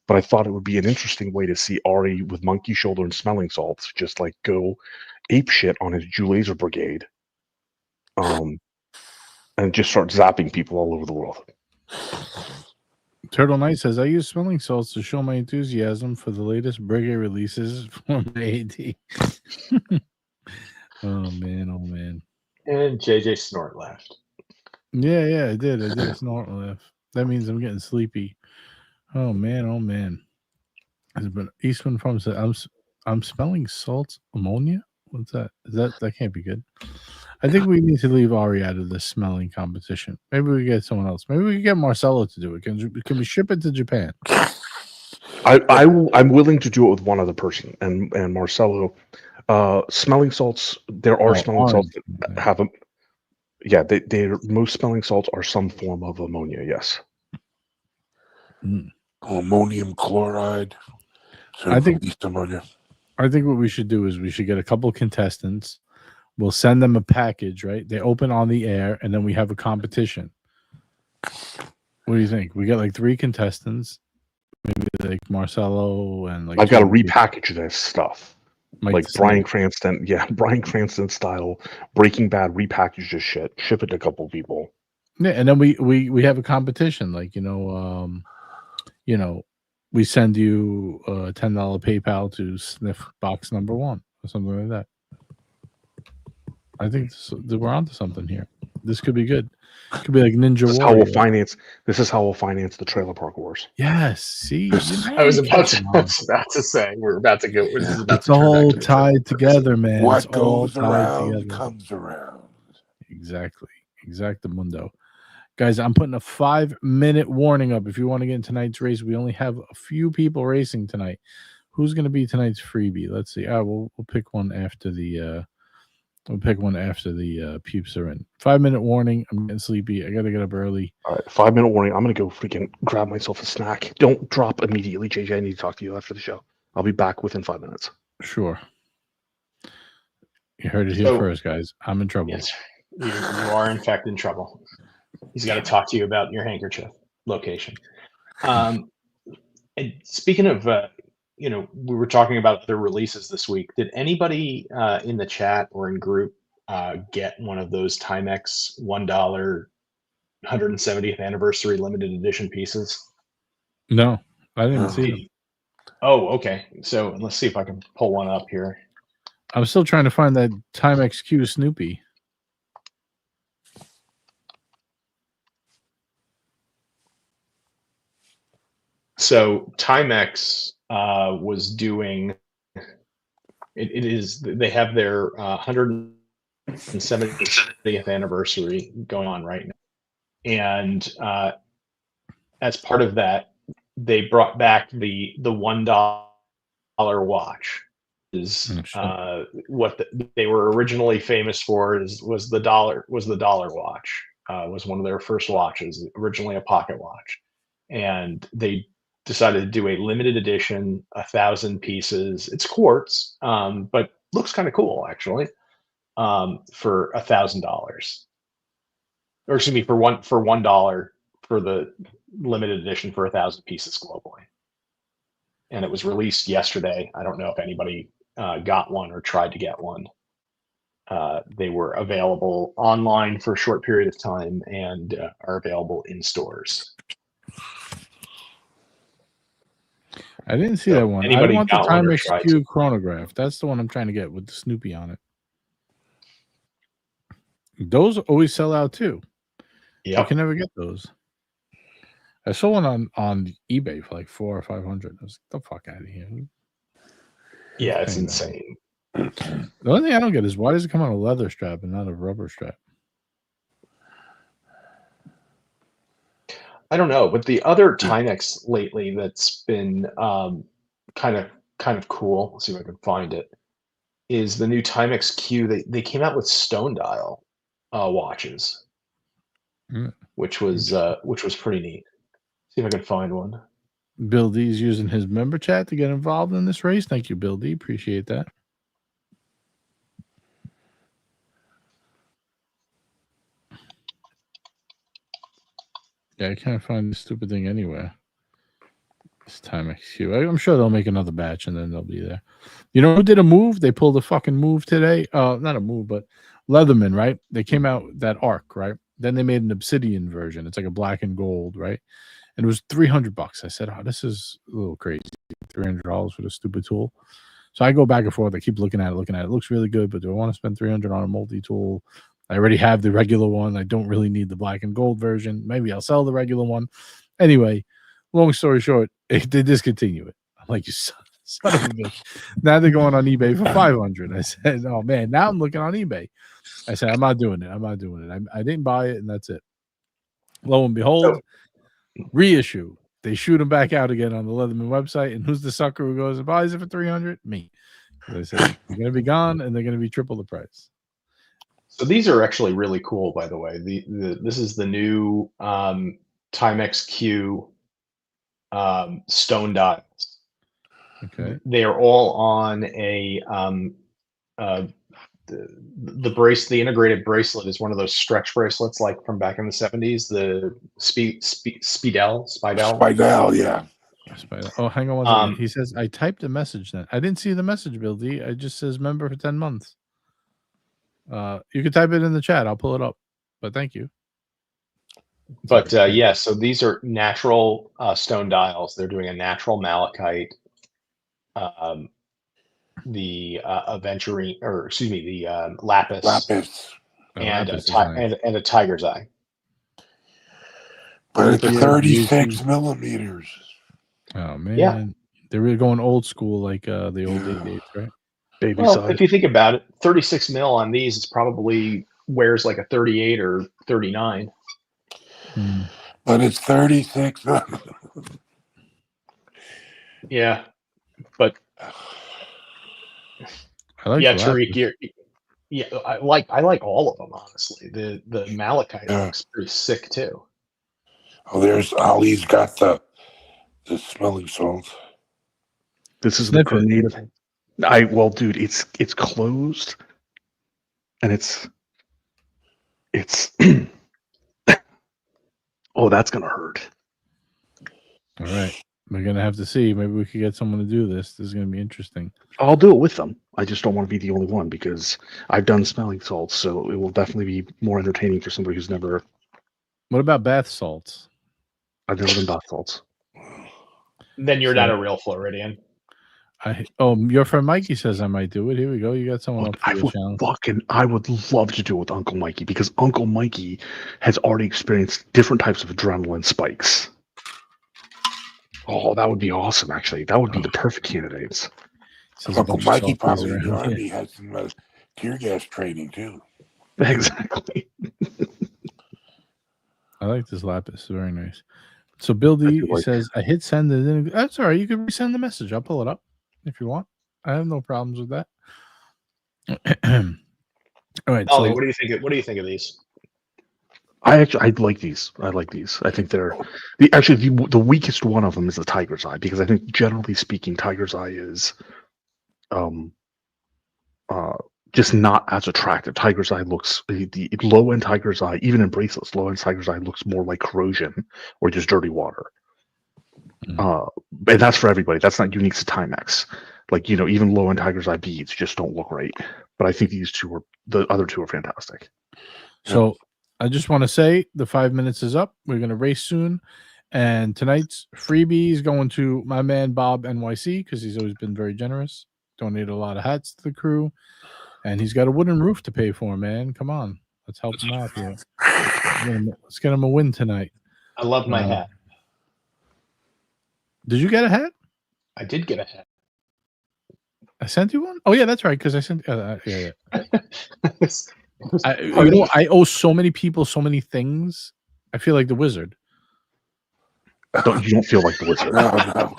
But I thought it would be an interesting way to see Ari with monkey shoulder and smelling salts just like go ape shit on his Jew Laser Brigade, and just start zapping people all over the world.
Turtle Knight says, I use smelling salts to show my enthusiasm for the latest Brigade releases for my AD. Oh, man.
And JJ snort laughed.
Yeah, I did. I did snort laugh. That means I'm getting sleepy. Oh, man. But Eastman Farm said, I'm smelling salts ammonia? What's that? That can't be good. I think we need to leave Ari out of this smelling competition. Maybe we get someone else. Maybe we can get Marcelo to do it. Can we ship it to Japan?
I'm willing to do it with one other person, and Marcelo. Smelling salts. There are smelling salts that have them. Yeah, most smelling salts are some form of ammonia. Yes.
Ammonium chloride.
I think
ammonia.
I think what we should do is we should get a couple contestants. We'll send them a package, right? They open on the air, and then we have a competition. What do you think? We get like 3 contestants, maybe like Marcelo and like.
I've got to repackage this stuff, like Bryan
same.
Cranston. Yeah, Bryan Cranston style, Breaking Bad. Repackage this shit, ship it to a couple people.
Yeah, and then we have a competition, like we send you a $10 PayPal to sniff box number 1 or something like that. I think we're onto something here. This could be good. Could be like Ninja
This is
Warrior.
how we'll finance. This is how we'll finance the Trailer Park Wars.
Yes. See,
I was about to say we're about to go. This is about
it's
to turn back
all
to the
tied
Trailer Park.
together, man.
What
it's all
goes
tied
around
together.
comes around.
Exactly. Exactamundo. Guys, I'm putting a 5-minute warning up. If you want to get in tonight's race, we only have a few people racing tonight. Who's going to be tonight's freebie? Let's see. We'll pick one after the pubes are in. 5-minute warning. I'm getting sleepy. I got to get up early.
All right, 5-minute warning. I'm going to go freaking grab myself a snack. Don't drop immediately, JJ. I need to talk to you after the show. I'll be back within 5 minutes.
Sure. You heard it here first, guys. I'm in trouble.
Yes, you are in fact in trouble. He's got to talk to you about your handkerchief location. And speaking of, we were talking about other releases this week. Did anybody in the chat or in group get one of those Timex $1 170th anniversary limited edition pieces?
No, I didn't see them.
Oh, okay. So let's see if I can pull one up here.
I'm still trying to find that Timex Q Snoopy.
So Timex was doing they have their 170th anniversary going on right now, and as part of that, they brought back the $1 watch. Is what they were originally famous for was the dollar watch. Was one of their first watches, originally a pocket watch, and they decided to do a limited edition, 1,000 pieces. It's quartz, but looks kind of cool actually, for $1,000. Or excuse me, for $1 for the limited edition for 1,000 pieces globally. And it was released yesterday. I don't know if anybody got one or tried to get one. They were available online for a short period of time and are available in stores.
I didn't see that one. I want the Timex Q chronograph. That's the one I'm trying to get with the Snoopy on it. Those always sell out too.
Yeah,
you can never get those. I saw one on eBay for like $400 or $500. I was like, the fuck out of here.
Yeah, it's insane.
The only thing I don't get is why does it come on a leather strap and not a rubber strap?
I don't know, but the other Timex lately that's been kind of cool. Let's see if I can find it. Is the new Timex Q? They came out with stone dial watches, which was pretty neat. See if I can find one.
Bill D's using his member chat to get involved in this race. Thank you, Bill D. Appreciate that. Yeah, I can't find this stupid thing anywhere. This Timex Q. I'm sure they'll make another batch and then they'll be there. You know who did a move? They pulled a fucking move today. Not a move, but Leatherman, right? They came out with that arc, right? Then they made an obsidian version. It's like a black and gold, right? And it was $300. I said, oh, this is a little crazy. $300 for the stupid tool. So I go back and forth. I keep looking at it. It looks really good, but do I want to spend $300 on a multi-tool? I already have the regular one. I don't really need the black and gold version. Maybe I'll sell the regular one. Anyway, long story short, they discontinue it. I'm like, you son of a bitch. Now they're going on eBay for $500. I said, oh, man, now I'm looking on eBay. I said, I'm not doing it. I didn't buy it, and that's it. Lo and behold, reissue. They shoot them back out again on the Leatherman website, and who's the sucker who goes and buys it for $300? Me. They said they're going to be gone, and they're going to be triple the price.
So these are actually really cool, by the way. This is the new Timex Q stone dials.
Okay.
They are all on a the integrated bracelet is one of those stretch bracelets like from back in the 70s, the Spidel,
yeah.
Oh, hang on one second. He says I typed a message then. I didn't see the message, Bill D. It just says member for 10 months. You can type it in the chat. I'll pull it up. But thank you.
But yeah, so these are natural stone dials. They're doing a natural malachite aventurine, or excuse me, the lapis, and
Lapis is nice.
and a tiger's eye.
But it's
Yeah,
36 millimeters.
Oh man,
Yeah.
they're really going old school, like the old 88s, right?
Baby
Well,
size.
if you think about it, 36 mil on these is probably wears like a 38 or 39.
But it's 36.
Yeah, but
I like
yeah,
the
Tariq,
lapis.
I like all of them, honestly. The malachite looks pretty sick too.
Oh, there's Ali's got the smelling salt.
This is
Sniff
the
it.
grenade. Well, dude, it's closed, and it's oh, that's gonna hurt.
All right, we're gonna have to see. Maybe we could get someone to do this. This is gonna be interesting.
I'll do it with them. I just don't want to be the only one because I've done smelling salts, so it will definitely be more entertaining for somebody who's never.
What about bath salts?
I've never done bath salts.
Then you're not a real Floridian.
Your friend Mikey says I might do it. Here we go. You got someone up for the challenge.
I would love to do it with Uncle Mikey because Uncle Mikey has already experienced different types of adrenaline spikes. Oh, that would be awesome! Actually, that would be the perfect candidates.
Uncle Mikey probably in the Army had some tear gas training too.
Exactly.
I like this lapis. Very nice. So Bill D says, I hit send and then that's all right. You can resend the message. I'll pull it up if you want. I have no problems with that. All right.
Ollie, what do you think of these?
I like these. I like these. I think they're the weakest one of them is the tiger's eye because I think generally speaking, tiger's eye is just not as attractive. Tiger's eye looks the low end tiger's eye, even in bracelets, low end tiger's eye looks more like corrosion or just dirty water. And that's for everybody. That's not unique to Timex. Like, even low end tiger's eye beads just don't look right. But I think the other two are fantastic.
So I just want to say the 5 minutes is up. We're gonna race soon. And tonight's freebie is going to my man Bob NYC because he's always been very generous. Donated a lot of hats to the crew. And he's got a wooden roof to pay for, man. Come on. Let's help him out here. Let's get him a win tonight.
I love my hat.
Did you get a hat?
I did get a hat.
I sent you one? Oh, yeah, that's right. Because I sent... yeah. I owe so many people so many things. I feel like the wizard.
You don't feel like the wizard. No.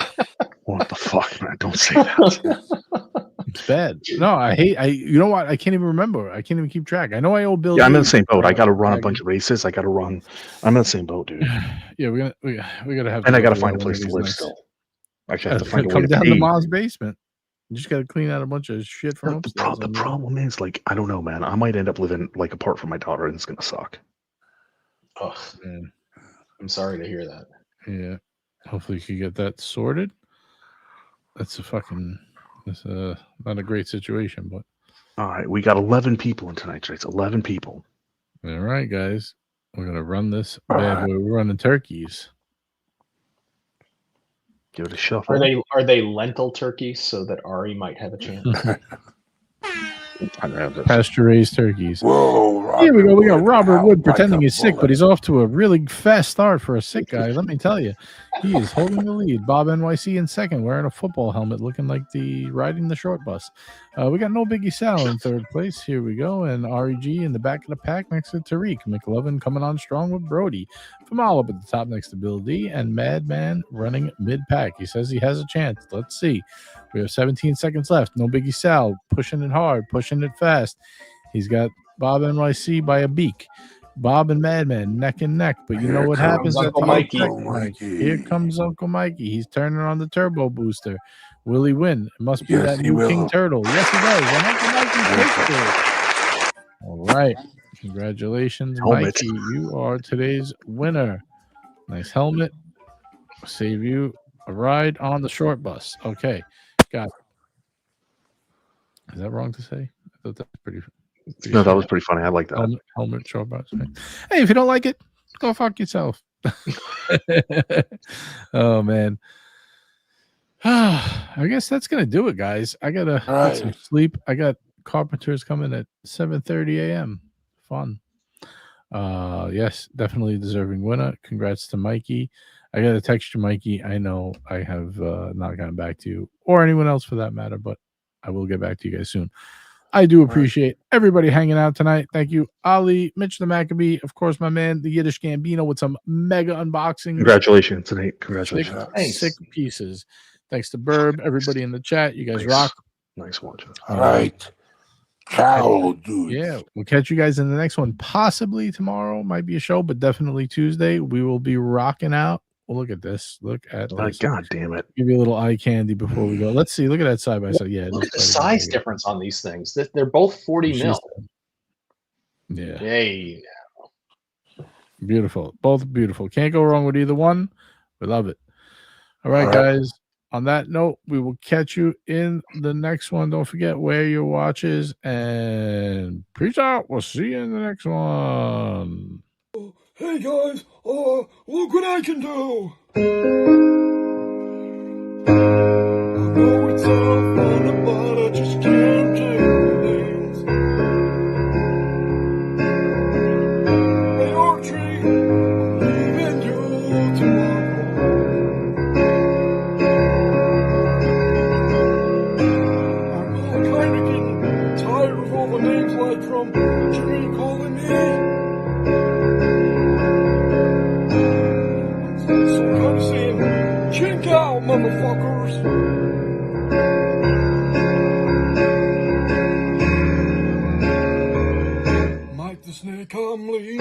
What the fuck, man? Don't say that.
It's bad. No, I hate. You know what? I can't even remember. I can't even keep track. I know I owe Bill.
Yeah, I'm in the same boat. I got to run a bunch of races. I'm in the same boat, dude.
Yeah, we gotta have.
And I got to find a place to live still. Actually, I have to find a way to
come down to Mom's basement. You just got to clean out a bunch of shit from upstairs.
The problem is, I don't know, man. I might end up living apart from my daughter, and it's gonna suck.
Oh, man. I'm sorry to hear that.
Yeah. Hopefully, you can get that sorted. That's not a great situation, but
all right, we got 11 people in tonight's race. 11 people.
All right, guys, we're gonna run this bad boy. We're running turkeys.
Give it a shuffle.
Are they lentil turkeys so that Ari might have a chance?
Pasture-raised turkeys.
Whoa,
here we go. We got Robert Wood pretending he's sick, but he's off to a really fast start for a sick guy. Let me tell you, he is holding the lead. Bob NYC in second, wearing a football helmet, looking like riding the short bus. We got No Biggie Sal in third place. Here we go, and REG in the back of the pack next to Tariq. McLovin coming on strong with Brody. Famal up at the top next to Bill D, and Madman running mid-pack. He says he has a chance. Let's see. We have 17 seconds left. No Biggie Sal pushing it hard, pushing it fast. He's got Bob NYC by a beak. Bob and Madman neck and neck. But you know what happens at the Mikey. Here comes Uncle Mikey. He's turning on the turbo booster. Will he win? It must be that new King Turtle. Yes, he does. And Uncle Mikey takes it. All right. Congratulations, Mikey. You are today's winner. Nice helmet. Save you a ride on the short bus. Okay. Got it. Is that wrong to say? I thought that was pretty
no, that was pretty funny. I like that.
Helmet short bus. Right? Hey, if you don't like it, go fuck yourself. Oh, man. I guess that's gonna do it, guys. I gotta get some sleep. I got carpenters coming at 7:30 a.m. Fun. Yes, definitely deserving winner. Congrats to Mikey. I got to text you, Mikey. I know I have not gotten back to you or anyone else for that matter, but I will get back to you guys soon. I do appreciate everybody hanging out tonight. Thank you, Ali, Mitch the Maccabee, of course, my man, the Yiddish Gambino, with some mega unboxings.
Congratulations tonight. Congratulations.
Sick pieces. Thanks to Burb, everybody in the chat. You guys rock.
Nice watching.
All right. Ciao, dude.
Yeah, we'll catch you guys in the next one. Possibly tomorrow, might be a show, but definitely Tuesday. We will be rocking out. Well, look at this. Look at this.
God damn it.
Give you a little eye candy before we go. Let's see. Look at that side by side. Yeah.
Look at the size difference on these things. They're both 40 mil.
Yeah.
Yay.
Beautiful. Both beautiful. Can't go wrong with either one. We love it. All right, guys. On that note, we will catch you in the next one. Don't forget, wear your watches and peace out. We'll see you in the next one.
Hey guys, look what I can do! I know it's all fun, but I just can't do things. Hey Archie, I'm leaving you tomorrow. I'm kinda getting tired of all the names like from Jimmy calling me. Chink out, motherfuckers! Mike the Snake, I'm leaving.